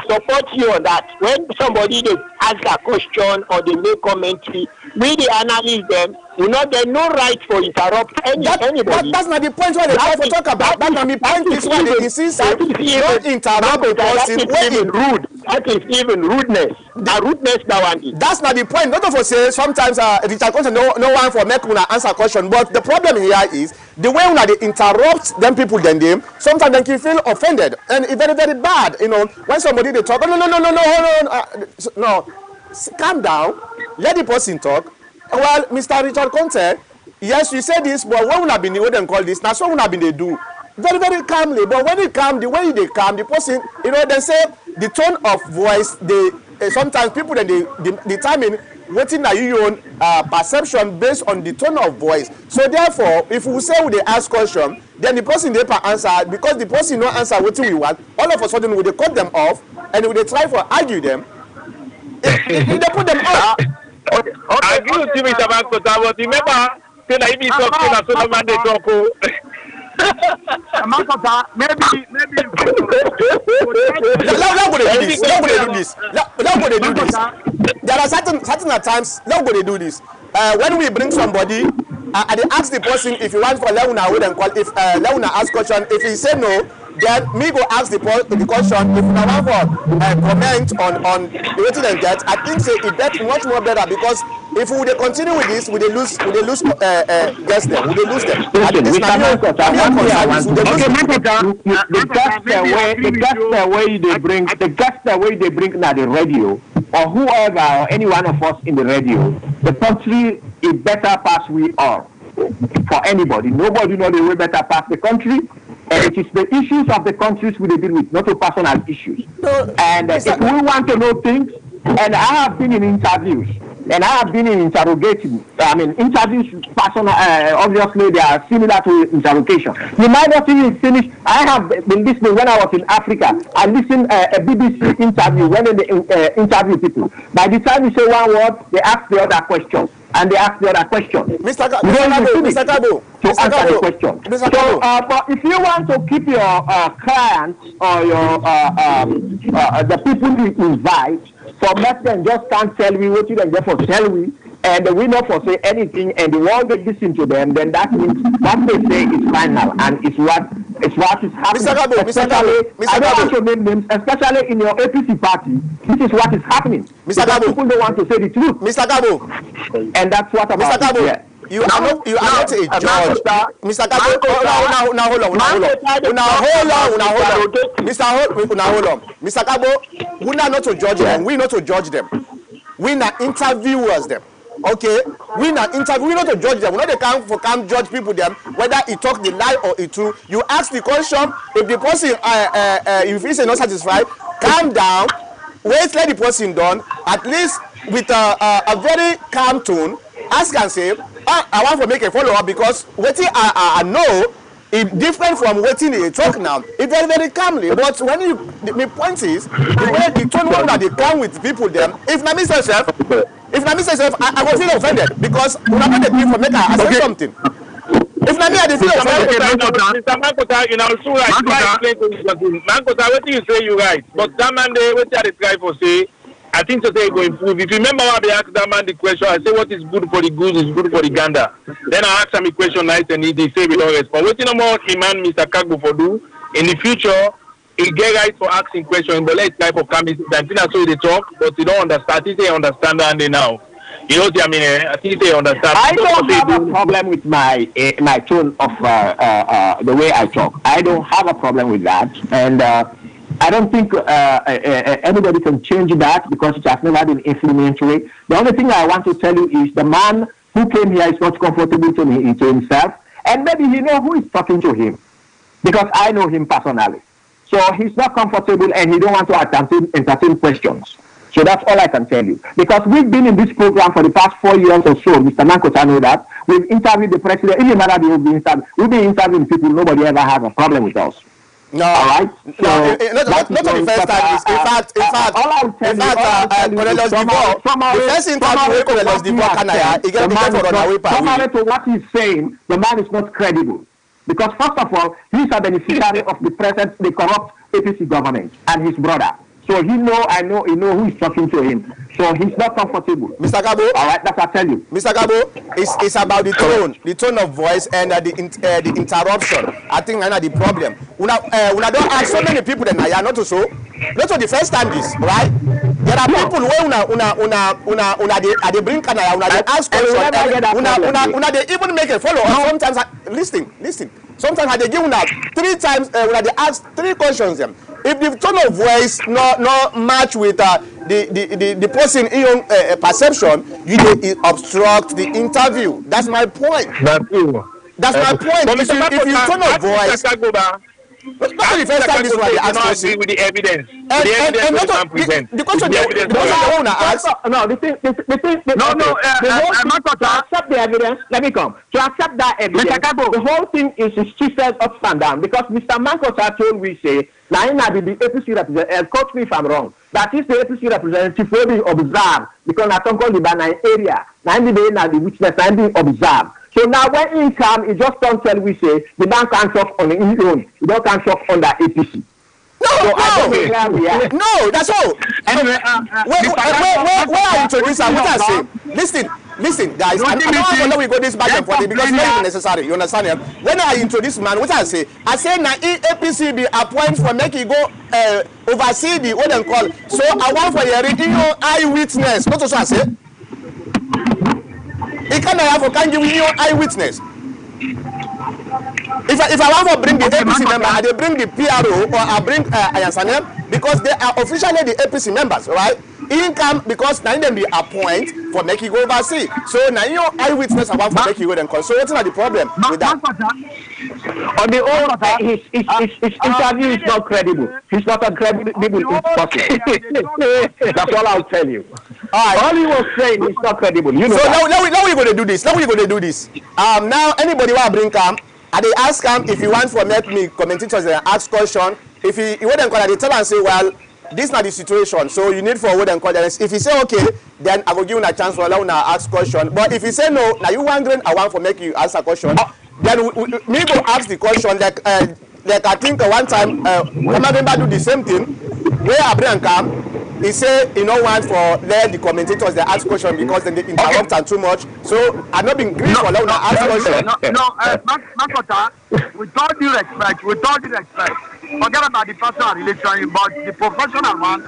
support you on that. When somebody they ask a question or they make commentary, we the analyze them. You know, there's no right for interrupt anybody. That's not the point why they try to talk about. That's not the point. Is why they insist don't interrupt the person. That is even rudeness. The rudeness that one. That's not the point. Not of say sometimes Richard Conteh no one for make una answer question. But the problem here is the way una they interrupt them people then them. Sometimes they can feel offended and it's very very bad. You know when somebody they talk. No, hold on. No, calm down. Let the person talk. Well, Mr. Richard Conteh, yes, you say this, but when we have been what them call this, now so we have been they do very very calmly. But when it calm, the way they calm, the person, you know, they say the tone of voice. They sometimes people then they determine waiting that you own perception based on the tone of voice. So therefore, if we say they ask question, then the person they answer because the person no answer what we want. All of a sudden, we they cut them off and we they try for argue them. They put them off. Okay. I agree with you, Mr. Mankota, but remember, say that if you talk to the man, they talk. Mankota, maybe. Nobody do this. There are certain times nobody do this. When we bring somebody, they ask the person if you want for Leuna, we then call. If Leuna ask question, if he say no, then me go ask the question. If I want for comment on the waiting and get, I think say it bet much more better, because if we dey continue with this, we dey lose guests them. We dey lose them. The guests away they bring na the radio, or whoever, or any one of us in the radio, the country is better pass we are. For anybody, nobody know the way better pass the country, and it is the issues of the countries we deal with, not the personal issues. And if we want to know things, and I have been in interviews, and I have been in interrogating. Interviews personal. Obviously, they are similar to interrogation. You might not even finish. I have been listening when I was in Africa. I listened a BBC interview when they interview people. By the time you say one word, they ask the other question, and they ask the other question. Mr. Cabo, but if you want to keep your clients or your the people you invite, for let them just can't tell me what you then therefore tell me, and we not for say anything, and the world they listen to them, then that means what they say is final, and it's what is happening. I don't want to name names, especially in your APC party. This is what is happening. Mr. Cabo, people don't want to say the truth. Mr. Cabo, and that's what about Mr. Cabo. Yeah. You are not a judge. Mr. Cabo, now hold on. Mr. Cabo, we are not to judge them. We not to judge them. We not interviewers them. Okay? We not to judge them. We not come judge people them, whether he talk the lie or it true. You ask the question. If the person if he say not satisfied, calm down. Wait, let the person done. At least with a very calm tone. Ask and say, I want to make a follow-up, because waiting I know is different from waiting you talk now. It's very, very calmly. But when my point is, the way the tone that they come with people them, if I miss yourself, I will feel offended, because when I'm not the people make I say something. If not me, I feel offended. Mr. Mankota, you know, so right. Mankota, what do you say you right? But that man, what they try for say, I think so they go improve. If you remember what they asked that man the question, I say what is good for the goose is good for the gander. Then I ask him a question nice and he say with all respect. What you know more man Mr. Kagbo for do in the future, he get right for asking questions, but let's type of coming. I think that's how they talk, but he don't understand. He say understand and they now. You know what I mean? I think they understand. I don't have a problem with my tone of the way I talk. I don't have a problem with that, and I don't think anybody can change that, because it has never been inflammatory. The only thing I want to tell you is the man who came here is not comfortable to himself, and maybe he knows who is talking to him, because I know him personally. So he's not comfortable, and he don't want to entertain questions. So that's all I can tell you. Because we've been in this program for the past 4 years or so. Mr. Mankota know that. We've interviewed the president. Even matter we've been interviewing people. Nobody ever has a problem with us. No, all right. No, not the first time. In fact, the first interview Cornelius Divo Kanaya, he get for runaway power. Similar to what he's saying, the man is not credible, because first of all, he's a beneficiary of the present, the corrupt APC government, and his brother. So he know who is talking to him. So he's not comfortable. Mr. Gabo, all right, that's what I tell you. Mr. Gabo, it's about the tone of voice and the interruption. I think that's the problem. Una don't ask so many people that are not so. Not for the first time this, right? There are people where they bring Kanaya, they ask questions, they even make a follow up. Sometimes listen. Sometimes they give una 3 times they ask 3 questions them. If the tone of voice not match with the person in perception, you obstruct the interview. That's my point. That's my point. If you tone of voice, not the first time this one they ask question with the evidence. The question they want to ask. No, the thing. To accept the evidence, let me come. To accept that evidence, the whole thing is shifted up and down, because Mr. Mankota told we say, now the APC representative, coach me if I'm wrong, that is the APC representative will be observed, because na Tonko Limba area, now the witness, now be observed. So now when he come, he just don't tell we say the man can't shop on his own. He don't can't shop under APC. No, that's all. Anyway, where I introduce what I say. Listen, Listen, guys, I don't want to we go this back and forth because it's not even necessary. You understand? Yeah? When I introduce man, what I say now APC be appoint for make you go oversee the what they call. So I want for your eyewitness. Not also I say. It can have can give you eyewitness. If I want to bring the APC member, I bring the PRO or I bring Ayansanem because they are officially the APC members, right? Income because now them be appoint for make you go oversee. So now your eyewitness I want to make you go then call. So what's not the problem with that? On the whole, his interview is not credible. He's not a credible person. That's all I'll tell you. All he was saying is not credible. You know. So now we're going to do this. Now we're going to do this. Now anybody want to bring come, and they ask him if you want for me commentators they ask question. If he wouldn't call, they tell and say, well, this is not the situation, so you need for wouldn't call. If he say okay, then I will give you a chance for allow now ask question. But if he say no, now you wondering I want for make you answer question. Then me go ask the question like I think one time Kamabemba do the same thing where Abraham come. He say you know want for let the commentators they ask question because then they interrupt and too much. So I not been great for now ask question. Makota, with all due respect, forget about the personal relation, but the professional one,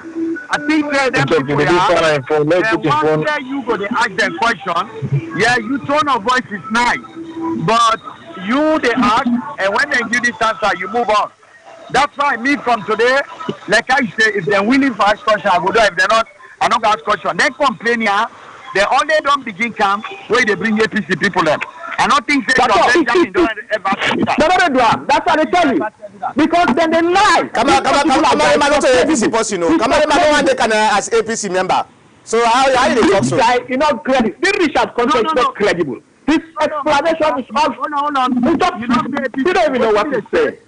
I think them people one day you go to ask them question. Yeah, you tone of voice is nice, but you they ask, and when they give this answer, you move on. That's why me from today, like I say, if they're willing for ask question, I will do. If they're not, I'm not gonna ask question. They complain here. They only don't begin camp where they bring APC people them. I don't think they don't ever do that. That's what they tell you. Because then they lie. Come on, not to APC person, you know. Come on, they can as APC member. So how they talk so? You're not credible. This Richard Conteh is not credible. This explanation is all. Hold on. You don't even know what to say.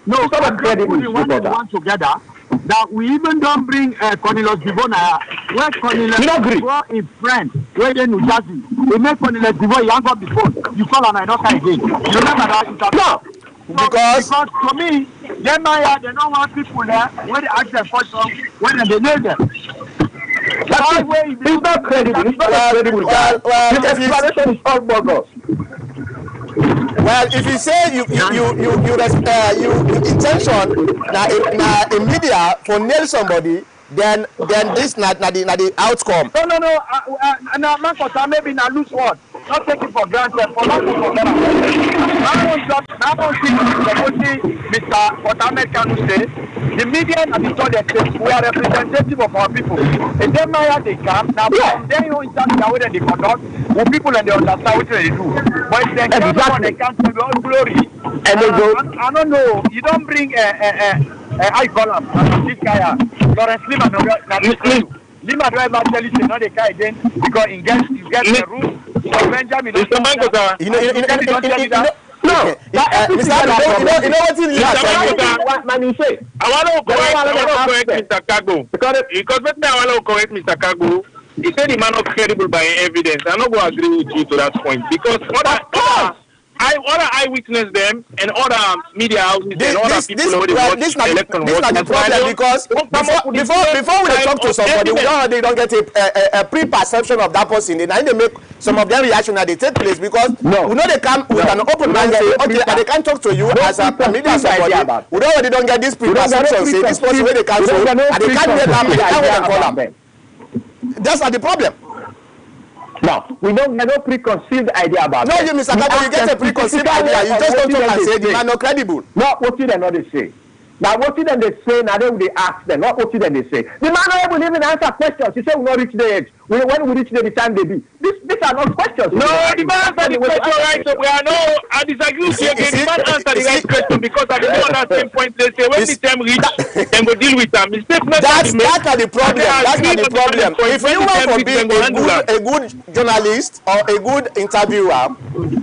No, it's not credible. We want together. That we even don't bring Cornelius Divona. Where Cornelius Divona is friend, where they New Jersey. We make Cornelius Divona younger before. You call and I don't again. You remember that? No. Because for me, they don't want people there when they ask them question when they know them. It's not credible. It's not credible. The explanation is all bogus. Well, if you say you intention in media for nail somebody, then this not the outcome. No. Now, Makota, maybe not lose one. Not take it for granted. For not to forget. I don't think Mr. Ahmed Kanu say the media and the toilet we are representative of our people. And then they come now from their own way they conduct with people and they understand what they do. But if they can't do all glory. And they go. I don't know. You don't bring I call him this guy. Lawrence Lima Lima do ever tell you not the guy again because you get the room. So Benjamin, you know what he say? I want to correct Mr. Kago because let me correct Mr. Kago. He said the man not credible by evidence. I'm not going to agree with you to that point because other eyewitness them and other media houses and other people who watch the election. This is not the problem because before we talk to somebody, they don't get a pre-perception of that person. They make some of their reaction that they take place because we know they come with an open mind say, okay, and they can't talk to you as a media somebody. We already don't get this pre-perception. Say this person where they come from and they can't get them, they can't wait and call them. That's not the problem. No, we don't have no preconceived idea about it. No, you, Mr. Kato, you get a preconceived idea. You just don't talk and say the man not credible. No, what did they not say? Now, what did they say? Now, they will ask them. Not what did they say? The man not able to even answer questions. He said, we will not reach the age. When we reach the time they be. These are not questions. No, the man answered the question right. So we are no, I disagree with you again. The man answered the right question because at the that same point they say when the time reach, then we deal with them. That's not the problem. That's not the problem. If you want to be a good journalist or a good interviewer,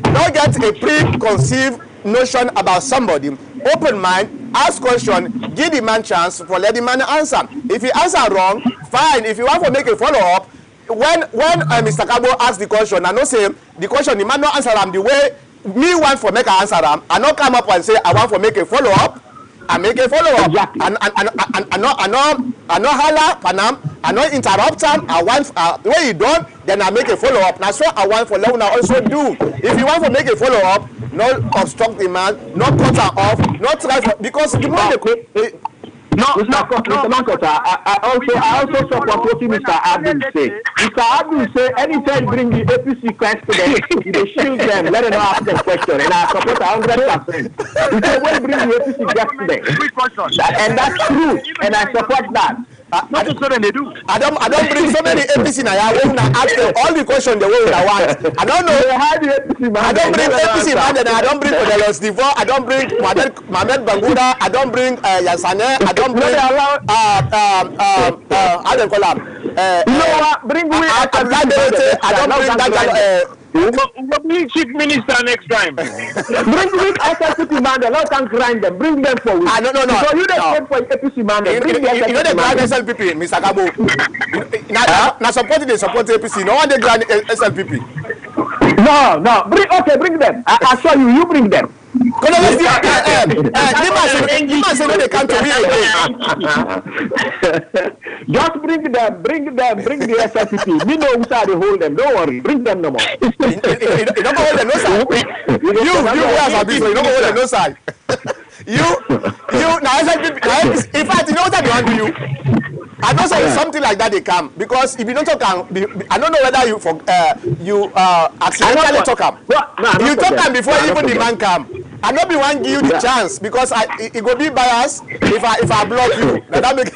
don't get a preconceived notion about somebody. Open mind, ask question, give the man chance for let the man answer. If he answer wrong, fine. If you want to make a follow-up, when Mr. Kabo asks the question, I know say the question the man not answer him the way me want for make an answer him, I not come up and say I want to make a follow-up. I make a follow-up. Exactly. And I know holla panam I not interrupt him. I want when you done, then I make a follow up. Now so I want for Leuna also do. If you want to make a follow up, not obstruct the man, not cut her off, not try for because the man Mr. Mankota, I also support what Mr. Abdul say. Mr. Abdul say anytime bring the APC question, they shield them, let them ask them question, and I support 100%. He said when bring the APC guest today, and that's true, and I support that. Not so they do. I don't bring so many APC now. I want to ask them all the questions the way I want. I don't know. I don't bring APC man. I don't bring Odelos Divo. I don't bring Mohamed Banguda. I don't bring Yassane. I don't bring I don't call him. You know what? Bring me. I don't bring that. We'll chief minister next time. Bring SLPP man, they can grind them. Bring them forward. No. So you don't wait for APC man. You know the grind SLPP, Mr. Gabo. Now supporting the support APC. No one they grind SLPP. No. Bring them. I assure you, you bring them. Lima say no, they come to me again. Just bring them, bring the SLPP. Me know who's they hold them. Don't worry, bring them no more. You don't go hold them no side. You guys are busy. You don't go hold them no side. You now SLPP. In fact, you know what they want to you. I don't say something like that they come because if you don't talk, I don't know whether you accidentally talk them. You talk them before even the man come. I not be one give you the chance because it go be biased if I block you. Now that make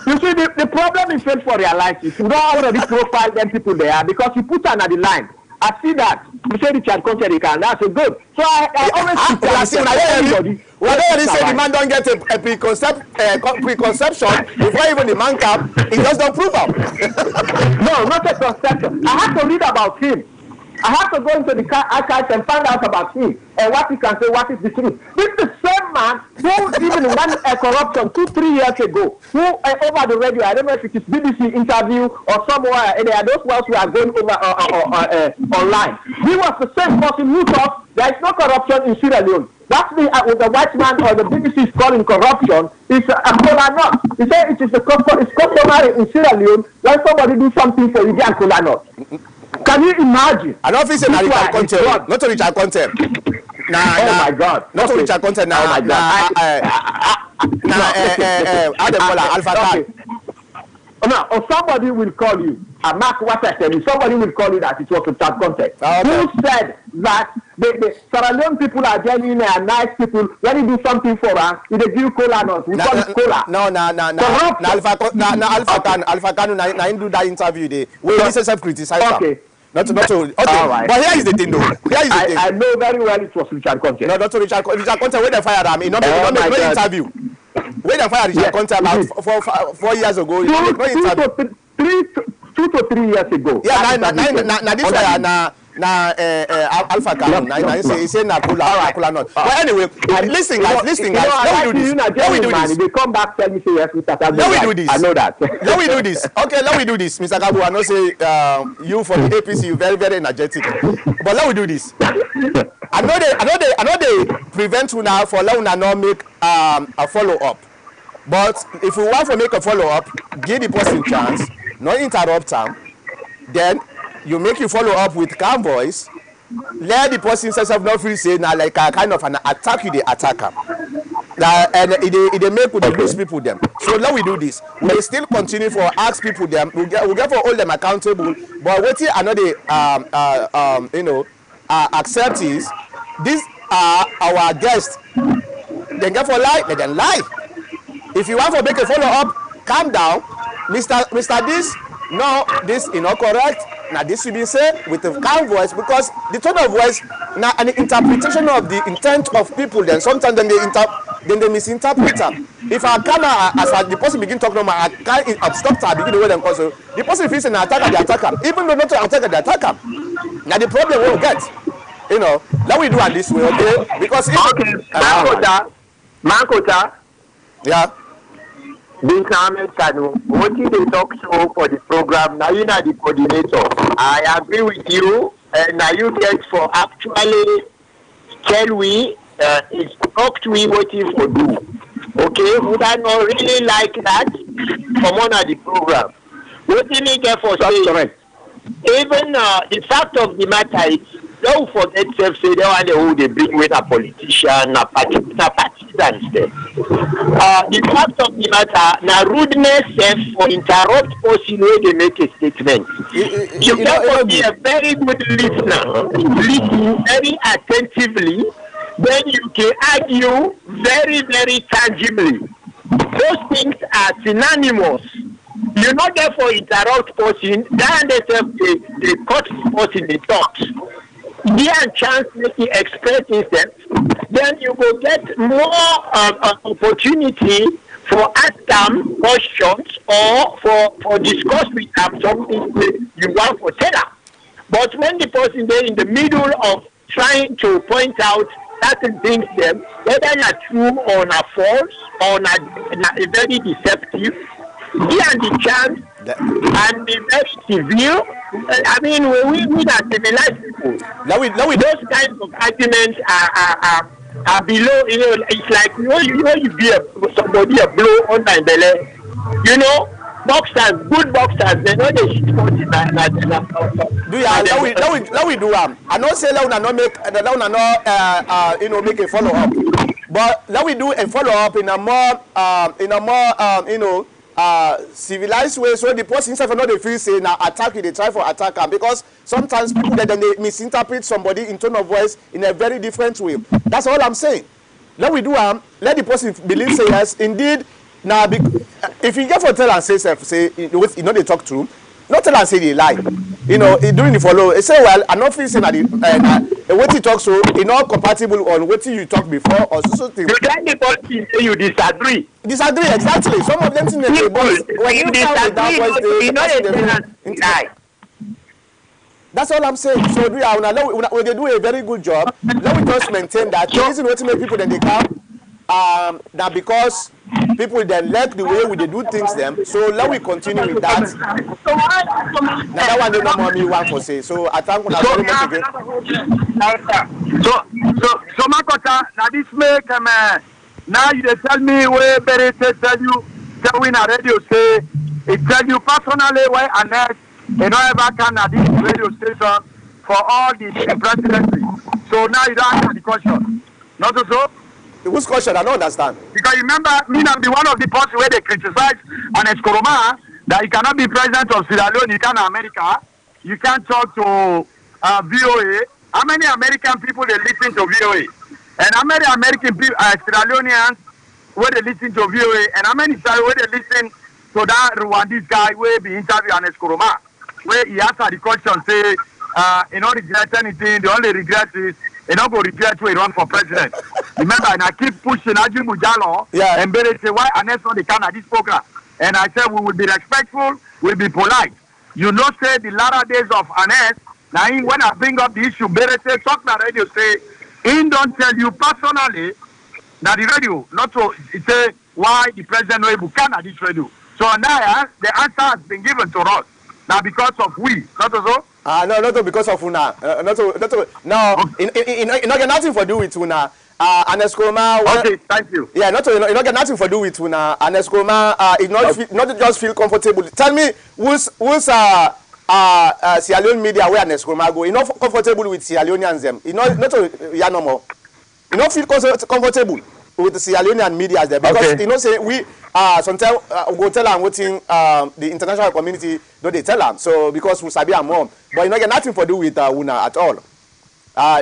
you see the problem is fail for realizing you don't already profile them people there because you put another line. I see that. You say Richard Conteh they can. That's good. So I always see everybody. Whether they say the man don't get a preconception before even the man come, he just don't prove up. No, not a conception. I have to read about him. I have to go into the archives and find out about him and what he can say, what is the truth. This is the same man who even won a corruption 2-3 years ago, who over the radio, I don't know if it is BBC interview or somewhere, and there are those ones who are going over online. He was the same person who thought there is no corruption in Sierra Leone. What the white man or the BBC is calling corruption is a cola nut. He said it is customary in Sierra Leone when somebody do something for you, they are cola nut. Can you imagine? I don't feel say Richard Conteh, not to Richard Conteh. My God. Not to Richard Conteh. Oh my God. Alpha Khan. No, or somebody will call you. Mark what I said. Somebody will call you that it was Richard Conteh. Who said that the Sierra Leone people are genuine and nice people. When you do something for us, they give cola nuts. We call it cola. No. Alpha Khan, I do that interview. We listen self-criticize. Okay. Not to. Okay. Right. But here is the thing, though. I know very well it was Richard Conteh. No, not to Richard Conteh. When they fired him, he not make no interview. When they fired Richard Conteh about 4 years ago, he made no interview. 2 to 3 years ago. Yeah, now this way, Alpha Khan, he say na cola not. But anyway, listen guys. Let we do this. They come back tell me say yes, Mr. Kabu. Let we do this. I know that. Let we do this. Okay, let we do this, Mr. Kabu. I know say you for the APC you very very energetic. But let we do this. I know they prevent you now for let una not make a follow up. But if you want to make a follow up, give the person chance, not interrupt them, then you make you follow up with calm voice. Let the person himself not feel say now like a kind of an attack you the attacker. And it make with the lose people them. So let we do this. We still continue for ask people them. We get for all them accountable. But what you another accept is these are our guests. They get for lie, let them lie. If you want to make a follow up, calm down, Mr. This. No, this is not correct. Now this should be said with a calm voice because the tone of voice now an interpretation of the intent of people. Then sometimes they misinterpret them. If I come as the person begin talk normal, I can't stop to begin the way them also. The person feels an attacker, the attacker, even though not to attacker, the attacker. Now the problem we'll get, let we do it this way, okay? Because Mankota. Yeah. This Ahmed Kanu, what did they talk so for the program? Now you know the coordinator. I agree with you, and now you get for actually tell we it's talk to we what you for do. Okay, would I not really like that? Come on at the program. What did he get for saying? Even the fact of the matter is, don't forget self say they want who they bring with a politician, a partisan step. The fact of the matter, na rudeness self for interrupt person when they make a statement. You have to be a very good listener, listen very attentively, then you can argue very, very tangibly. Those things are synonymous. You not therefore interrupt person, then they cut the person the thought. Give a chance make you express himself, then you will get more opportunity for ask them questions or for discuss with them something you want to tell them. But when the person is in the middle of trying to point out certain things, them whether not true or not false or not very deceptive, give the chance and be very severe. I mean, we are civilized people. Those kinds of arguments are below. You know, it's like you give somebody a blow on my belly. You know, boxers, good boxers, they know they shit for the do you? Let we do I don't say let not make make a follow up, but let we do a follow up in a more civilized way, so the person himself not they feel say now attack they try for attack him, because sometimes people then they misinterpret somebody in tone of voice in a very different way. That's all I'm saying. Let we do let the person believe say yes indeed. Now if you get for tell and say they talk true, not tell and say they lie. You know, during the follow, say well, I'm not feeling that what you talk so it's not compatible on what you talk before or so thing. You get the person say you disagree. Disagree, exactly. Some of them think when you disagree, you know lie. That's all I'm saying. So when they do a very good job, let me just maintain that. The reason why to make people then they come that because people then like the way they do things them. So let we continue with that. Now that one they know more me want for say. So I thank you very much again. So Makota, now this make now you they tell me where better tell you in a radio say it tell you personally why Annette you know ever can at this radio station for all the presidency. So now you don't answer the question. Not so? Whose question? I don't understand. Because remember, me I'm the one of the parts where they criticize Ernest Koroma that you cannot be president of Sierra Leone, you can America, you can't talk to VOA. How many American people they listen to VOA? And how many American people, Sierra Leoneans, where they listen to VOA? And how many where they listen to that Rwandese guy where be interview Ernest Koroma? Where he answer the question, say, you don't regret anything, the only regret is you don't go regret to run for president. Remember, and I keep pushing Ajim Bujalo and Bere say, why Ernest not the can at this program? And I said, we will be respectful, we'll be polite. You know, say the latter days of Ernest, now when I bring up the issue, Bere say, talk na radio, say, he don't tell you personally, now the radio, not to say why the president no able can at this radio. So now the answer has been given to us. Now because of we, not so? No, not because of una. No, you not get nothing for do with una. Ernest Koroma. Okay, thank you. Yeah, you not get nothing for do with una. Ernest Koroma is not just feel comfortable. Tell me who's Sierra Leone media where Ernest Koroma go. You not comfortable with Sierra Leoneans them. You not no more. You not feel comfortable with the Sierra Leonean media there because you know say we sometimes go tell them what the international community don't they tell them. So because we sabi am more, but you not get nothing for do with una at all.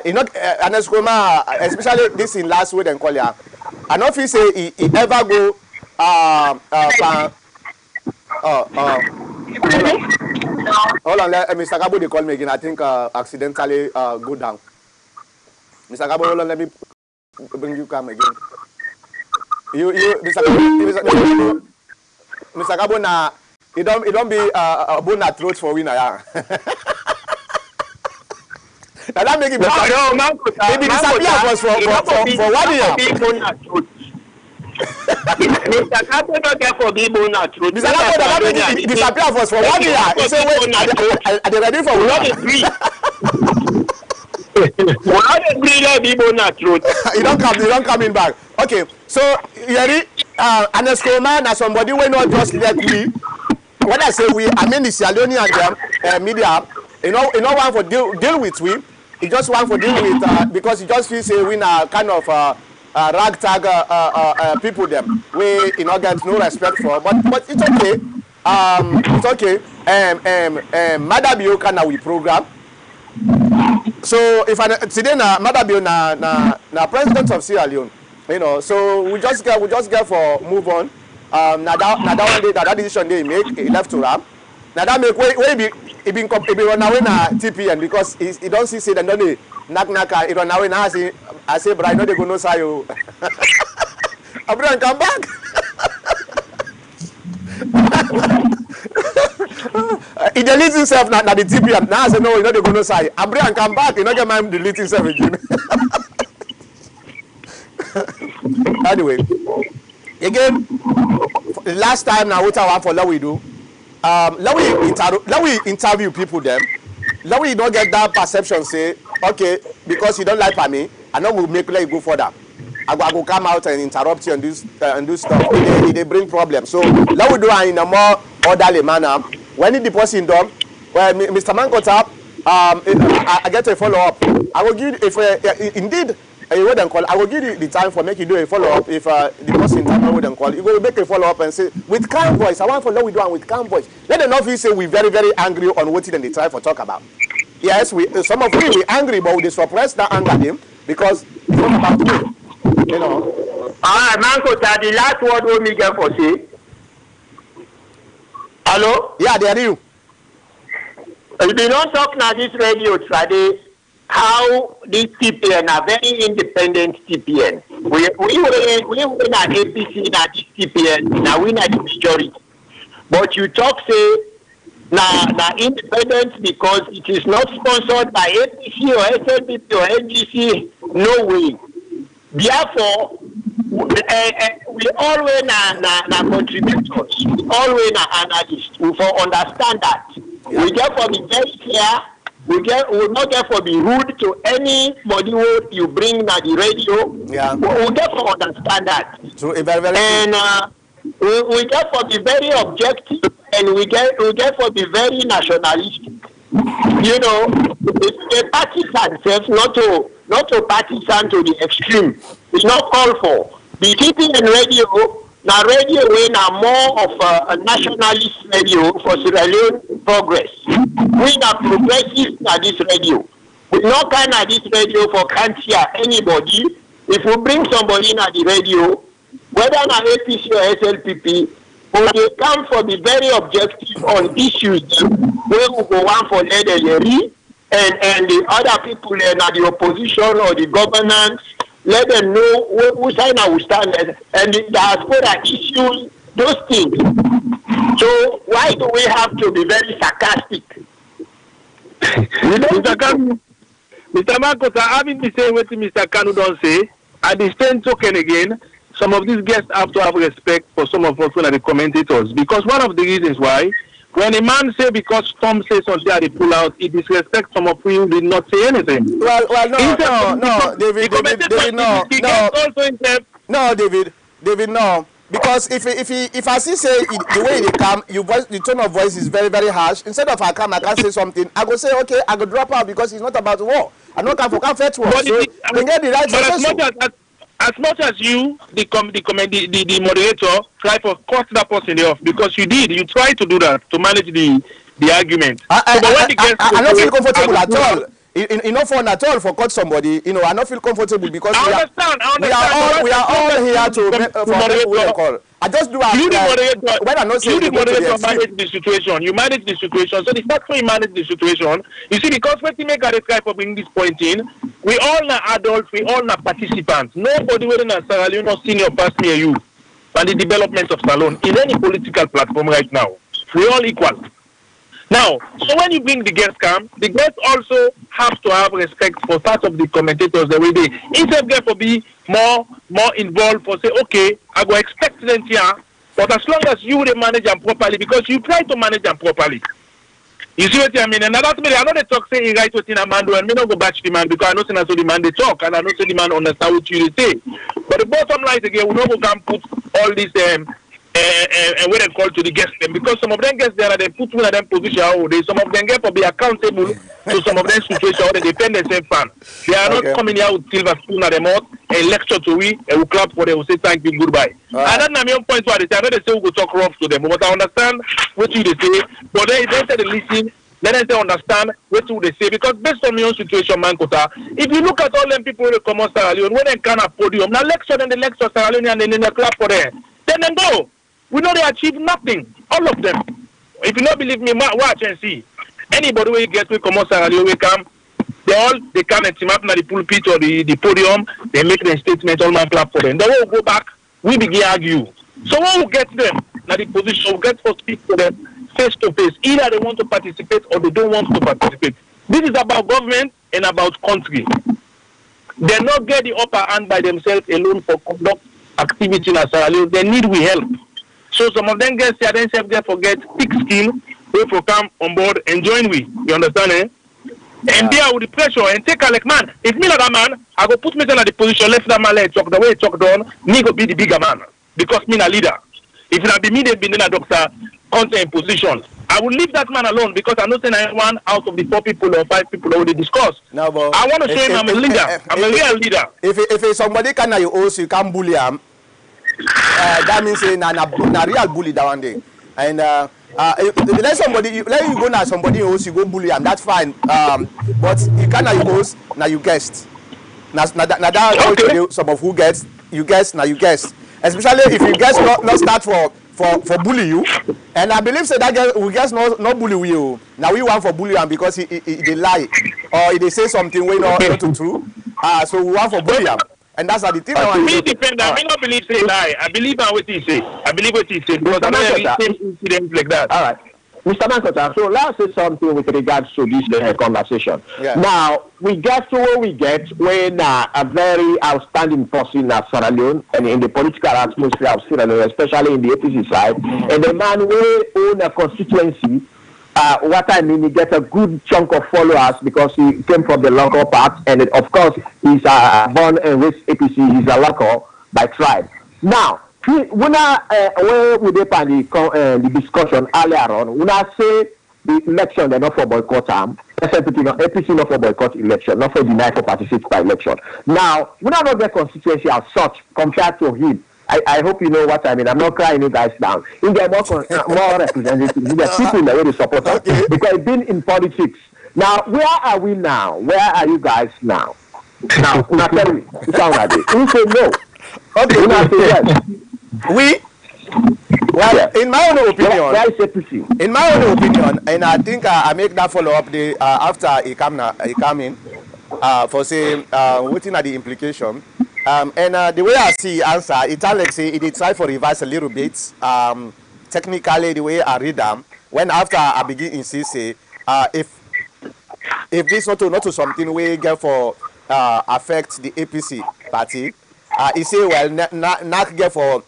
You know Ernest Koroma, especially this in last week and call ya. I don't feel say he ever go hold on, Mr. Gabo they call me again. I think accidentally go down. Mr. Gabo, hold on, let me bring you come again. Mr. Gabo na it don't be a bone at throat for winner. Yeah. Now that make it better. Maybe disappear was for 1 year. Mr. Gabo don't get for be bone at throat. Mr. Gabo that make it disappear was for 1 year. He say wait, are they ready for one? You don't coming back. Okay, so Yeri, an Escoman as somebody we not just let we. When I say we, I mean the Sierra Leonean media. You know one for deal with we. He just want for deal with because he just feels say we na kind of ragtag people them. We get no respect for, but it's okay. It's okay. Madabio can we program. So if I today na Madabio na president of Sierra Leone, you know. So we just get for move on. Now that one day that decision they make, he left to Ram. Now that make way he been run away na TPN because he don't see say them don't they knock he run away now I say but I know they go no say you. Abraham come back. He deletes himself na the TPN. Now I say no, you know they go no say. Abraham come back, you know get man delete himself again. Anyway, again, last time now what I want for Lawi do. Let we interview people them. Let we don't get that perception say, okay, because you don't like me, I know we'll make like go further. I go come out and interrupt you and do stuff. They bring problems. So let we do it in a more orderly manner. When the person done, well, Mr. Man got up, I get a follow up. I will give if indeed. You wouldn't call. I will give you the time for making do a follow up. If the person time wouldn't call, you go make a follow up and say with calm voice. I want to know we do and with calm voice. Let them not feel say we very angry on what they try for talk about. Yes, some of we angry, but we suppress that anger them because it's not about me. You know. Manko, the last word we me get for say. Hello. Yeah, they are you. If you don't talk now this radio today. How this TPN are very independent TPN. We win at APC na this TPN, na win at the majority. But you talk say na independent because it is not sponsored by APC or SLPP or NGC. No way. Therefore, we always na contributors. We always na analysts. We for understand that. We therefore be very clear. We not therefore be rude to anybody who you bring na the radio. Yeah. We therefore understand that. True, very and we therefore be very objective and we therefore be very nationalistic. You know, the partisan self not to partisan to the extreme. It's not called for. The TPN radio. Now radio we are more of a nationalist radio for Sierra Leone progress. We are progressive at this radio. We not kind of this radio for can't hear anybody. If we bring somebody in at the radio, whether on APC or SLPP, or they come for the very objective on issues where we go one for Lederi and the other people in the opposition or the governance. Let them know who side will stand and the diaspora issues those things. So why do we have to be very sarcastic? Mr. Marcos, I haven't been saying what Mr. Kanu don't say. At the same token again, some of these guests have to have respect for some of us who are the commentators. Because one of the reasons why, when a man say because Tom says something they pull out, he disrespects some of you who did not say anything. Well, no, David, no, David, no. Because if I see say the way they come, the tone of voice is very harsh. Instead of I can say something, I go say okay, I go drop out because it's not about war. I not come for fetch war. So we get the right but as much as you, the moderator, try to cut that person off because you tried to do that to manage the argument. I don't feel comfortable at all. It's not fun at all for cut somebody. You know, I don't feel comfortable because we are all here to call. I just do when I not say you the moderator manage the situation. You manage the situation. So the fact when you manage the situation, you see, because when you make a describe for bringing this point in, we all are adults, we all are participants. Nobody within a Sierra Leone not senior past me or you and the development of Salon in any political platform right now. We all equal. Now, so when you bring the guests come, the guests also have to have respect for part of the commentators the way they instead therefore be more involved for say, okay, I go expect them here, but as long as you manage them properly, because you try to manage them properly. You see what I mean? And that's me. I know they talk say he right within a man do and me not go batch the man because I know so the man they talk and I know so the man understand what you say. But the bottom line is again, we don't go come put all these what they call to the guests them, because some of them guests there they put one of them position how they some of them get to be accountable to some of them situation how they defend the same fan. They are not coming here with silver spoon at the mouth and lecture to we and we clap for them, we say thank you, goodbye. And that's my own point why they say I know they say we go talk rough to them, but I understand what you they say, but they say they listen. Let us understand what they say, because based on my own situation, man, Kota, if you look at all them people who come on Sierra Leone, when they can have podium, now lecture them, the lecture Sierra Leone and then they clap for them. Then go. We know they achieve nothing. All of them. If you don't believe me, watch and see. Anybody who gets to come on Sierra Leone, they come and team up na the pulpit or the podium, they make their statement, all man clap for them. They will go back, we begin argue. So when we get them, now the position, we get to speak to them face to face. Either they want to participate or they don't want to participate. This is about government and about country. They not get the upper hand by themselves alone for conduct activity in Sierra Leone. They need we help. So some of them guys say themselves they forget thick skin, they for come on board and join we. You understand, eh? And there with the pressure and take a like man. If me like that man, I go put myself in the position, left that man let talk the way he talk down, me go be the bigger man. Because me a leader. If it had been me, they've been in a doctor content position. I will leave that man alone because I'm not saying I am one out of the 4 people or 5 people already discussed. No, but I want to show him I'm a leader. I'm a real leader. If somebody can you also you can bully him, that means na real bully that one day. And let somebody let you go now somebody else you go bully him, that's fine. But you can now you host now you guest. Now that okay. Some of who gets you guess now you guess. Especially if you guys not start for bully you, and I believe say that guy we guys not bully you. Now we want for bully him because he they lie or they say something we not true. So we want for bully him, and that's how the thing. Me depend. I may not believe say lie. I believe on what he say. I believe what he say because I know same incidents like that. All right. Mr. Mankota, so let's say something with regards to this conversation. Yeah. Now, we get to where we get when a very outstanding person in Sierra Leone and in the political atmosphere of Sierra Leone, especially in the APC side, and the man will own a constituency, what I mean, he gets a good chunk of followers because he came from the local part, and of course, he's born and raised APC, he's a local by tribe. Now, when we depend the discussion earlier on, when I say the election, they're not for boycott APC not for boycott election, not for deny for participate by election. Now, when I not get constituency as such compared to him, I hope you know what I mean. I'm not crying you guys down. In there more representatives, there are people that really support us because they've been in politics. Now, where are we now? Where are you guys now? Now, tell me, you sound like it. You say no. Okay, you say yes. In my own opinion, and I think I make that follow up after he come in for saying waiting at the implication. And the way I see answer, it's like say it try for reverse a little bit. Technically, the way I read them, when after I begin insist say if this not to something we get for affect the APC party. He say well not get for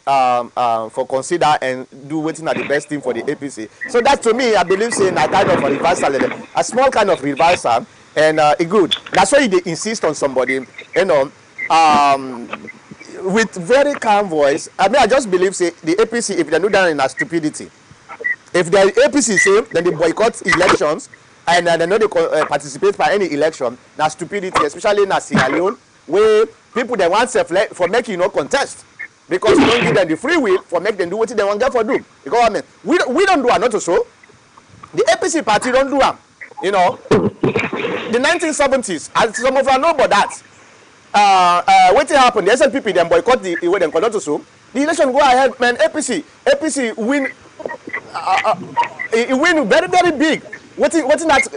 consider and do waiting at the best thing for the APC. So that to me I believe saying a kind of a reversal, a small kind of reversal, and it good. That's why they insist on somebody, you know, with very calm voice. I mean I just believe say the APC if they do that in a stupidity. If the APC say then they boycott elections and they know they participate by any election, that's stupidity, especially in Sierra Leone where people they want for making no contest because you don't give them the free will for make them do what they want get for do. Because I mean we don't do a not so. The APC party don't do them. You know, the 1970s, as some of us know about that. What happened? The SNPP them boycott the way they conduct so. The election go ahead, man. APC win. It win very very big. What that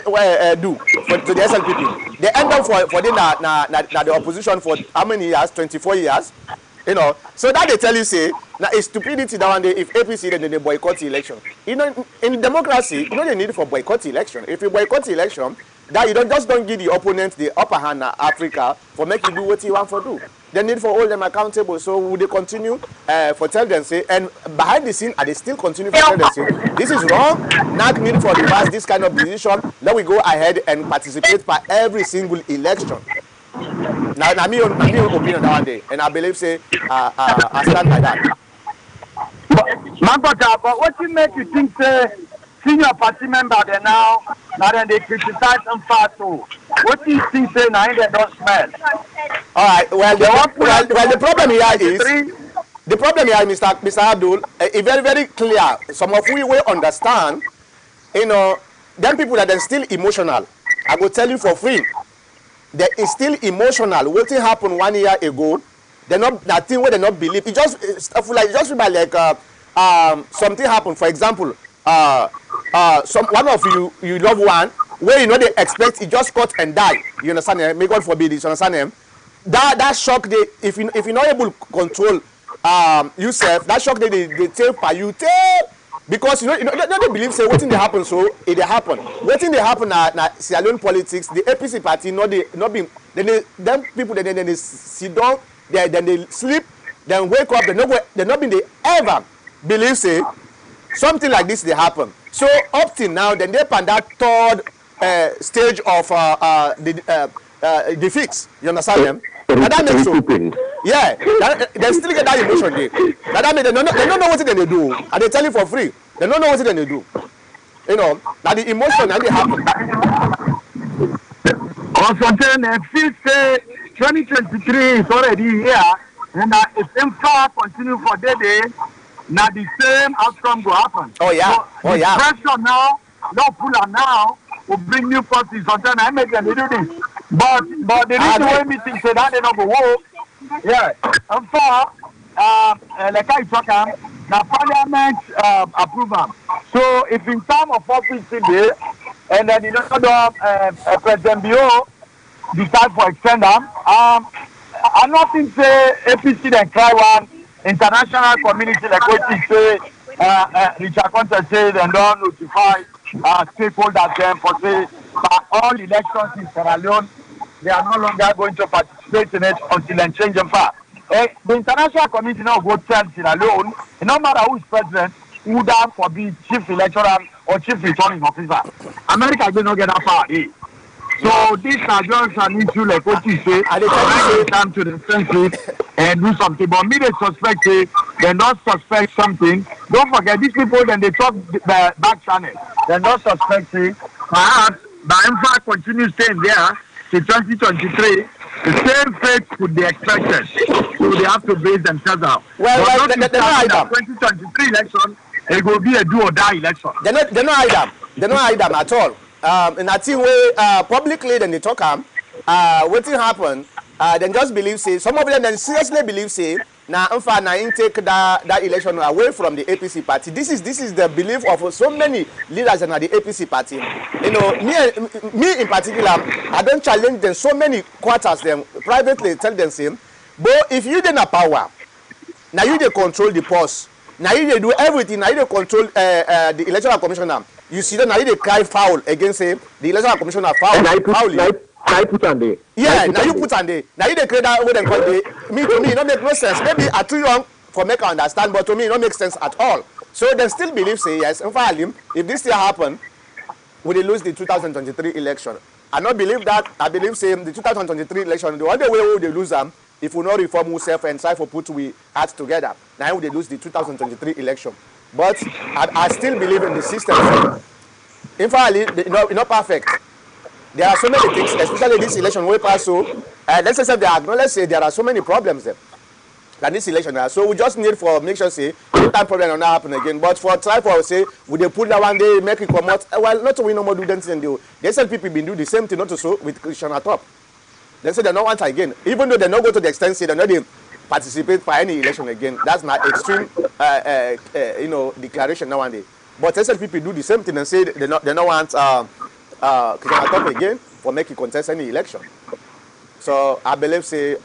do to the SNPP? They end up for the opposition for how many years? 24 years. You know, so that they tell you say now it's stupidity that one day if APC then they boycott the election. You know, in democracy, you know the need for boycott the election. If you boycott the election, that you don't give the opponent the upper hand in Africa for make you do what you want for do. They need for hold them accountable. So would they continue for tell them say and behind the scene are they still continue for tell them say this is wrong, not need for reverse this kind of decision. Then we go ahead and participate by every single election. Now, my opinion that one day, and I believe say I stand by that. Mankota, but what you make you think say senior party member there now then they criticize them far too. What do you think say now they don't smell? All right. Well, the problem here is Mr. Abdul, it's very, very clear. Some of we will understand, you know, them people that are still emotional. I will tell you for free. They is still emotional. What happened 1 year ago, they're not that thing where they not believe. It just like something happened. For example, one of you love one where you know they expect it just cut and die. You understand? May God forbid it. You understand them? That shock they if you're not able to control yourself, that shock they take by you take. Because you know they believe say what thing they happen so it happen. What thing they happen na Sierra Leone politics, the APC party not being them people then they sit down, then they sleep, then wake up, they not been they ever believe say something like this they happen. So up till now then they pan that third stage of the fix. You understand them? And that makes so. Yeah, they still get that emotion there. That means they don't know what they do, and they tell you for free. They don't know what they do. You know, that the emotion and they happen. Also, then feel say 2023 is already here, and if Nfa continue for that day, now the same outcome will happen. Oh yeah, so the pressure now, no puller now, will bring new forces. Sometimes I make them do this, but the reason why me think say that they not go work. Yeah, Nfa, like I talk, the parliament approval. So if in terms of office today, and then the other President Bio decide for extend them, I not think say APC then cry one international community like what you say, Richard Conteh say they don't notify stakeholders them for say all elections in Sierra Leone they are no longer going to participate in it until they change them far. The international community now go tell Sierra Leone, no matter who is president, who would have for be chief electoral or chief returning officer. America will not get that far. So these are just an issue like what you say, and they come to the senses and do something. But me they suspect they not suspect something. Don't forget these people then they talk the back channel. They not suspect perhaps the Nfa continue staying there till 2023. The same fate could be expected. So they have to base themselves out. Well, they're not hide them. 2023 election, it will be a do or die election. They're not hide them. They're not hide them at all. And I think we publicly then they talk what thing happen, then just believe say some of them then seriously believe say now Nfa na take that election away from the APC party. This is the belief of so many leaders in the APC party. You know, me in particular, I don't challenge them so many quarters them privately tell them same. But if you didn't have power, now you they control the pulse. Now you they do everything. Now you they control the electoral commissioner. You see that now you they cry foul against the electoral commissioner foul. I put on there. Yeah, now you put on there. Now you they create that what they call the to me it don't make no sense. Maybe I'm too young for make I understand, but to me it don't make sense at all. So they still believe say yes, Nfa Alie, if this still happen, we will lose the 2023 election. I not believe that. I believe say the 2023 election, the only way we will lose them if we not reform ourselves and try for put we act together. Now we will lose the 2023 election. But I still believe in the system. Nfa Alie, not perfect. There are so many things, especially this election we pass so. Let's say they acknowledge say there are so many problems there. That this election, so we just need for make sure say no time problem will not happen again. But for try for say would they put that one day make it come out? Well, not we no more do them thing do. They said people been do the same thing not to so with Christian at top. They say they don't want again, even though they not go to the extent say they not they participate for any election again. That's not extreme, declaration nowadays. But they said people do the same thing and say they don't want Christian at top again for making contest any election. So I believe say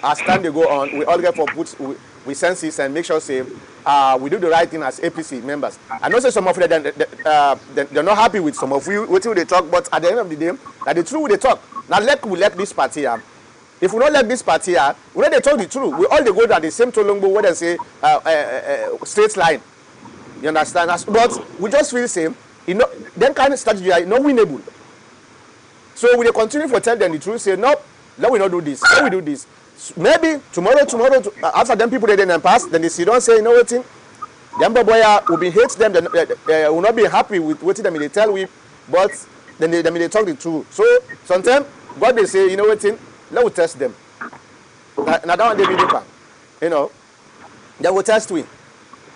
as time they go on, we all get for put we sense and make sure say we do the right thing as APC members. I know say some of them they're not happy with some of you what they talk, but at the end of the day, that the truth they talk. Now we let this party here. If we don't let this party here, we let they talk the truth. We all they go to the same Tolongbo where they say straight line. You understand? But we just feel same. Then kind of strategy are not winnable. So we continue for tell them the truth, say no, let we not do this, let we do this. Maybe tomorrow, after them people they then pass, then they see don't say, you know what thing? Them boy will be hate them, will not be happy with what them they tell we, but then they talk the truth. So sometimes God they say, you know what, let us test them. Now that one they be different, you know. They will test we,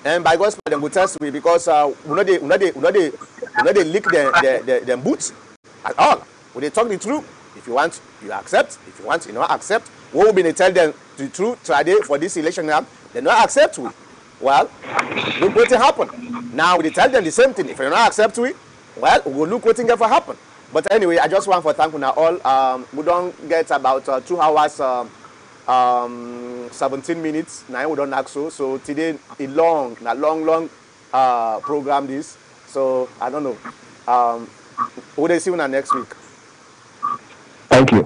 and by God's power, they will test we because we not they lick them boots at all. When they talk the truth, if you want, you accept. If you want, you not accept. What will be they tell them the truth today for this election now? They not accept we. Well, look what happen. Now we tell them the same thing. If you not accept we, well, we will look what thing ever happen. But anyway, I just want to thank you now all. We don't get about 2 hours, 17 minutes. Now we don't ask so. So today a long program this. So I don't know. We'll see you next week. Thank you.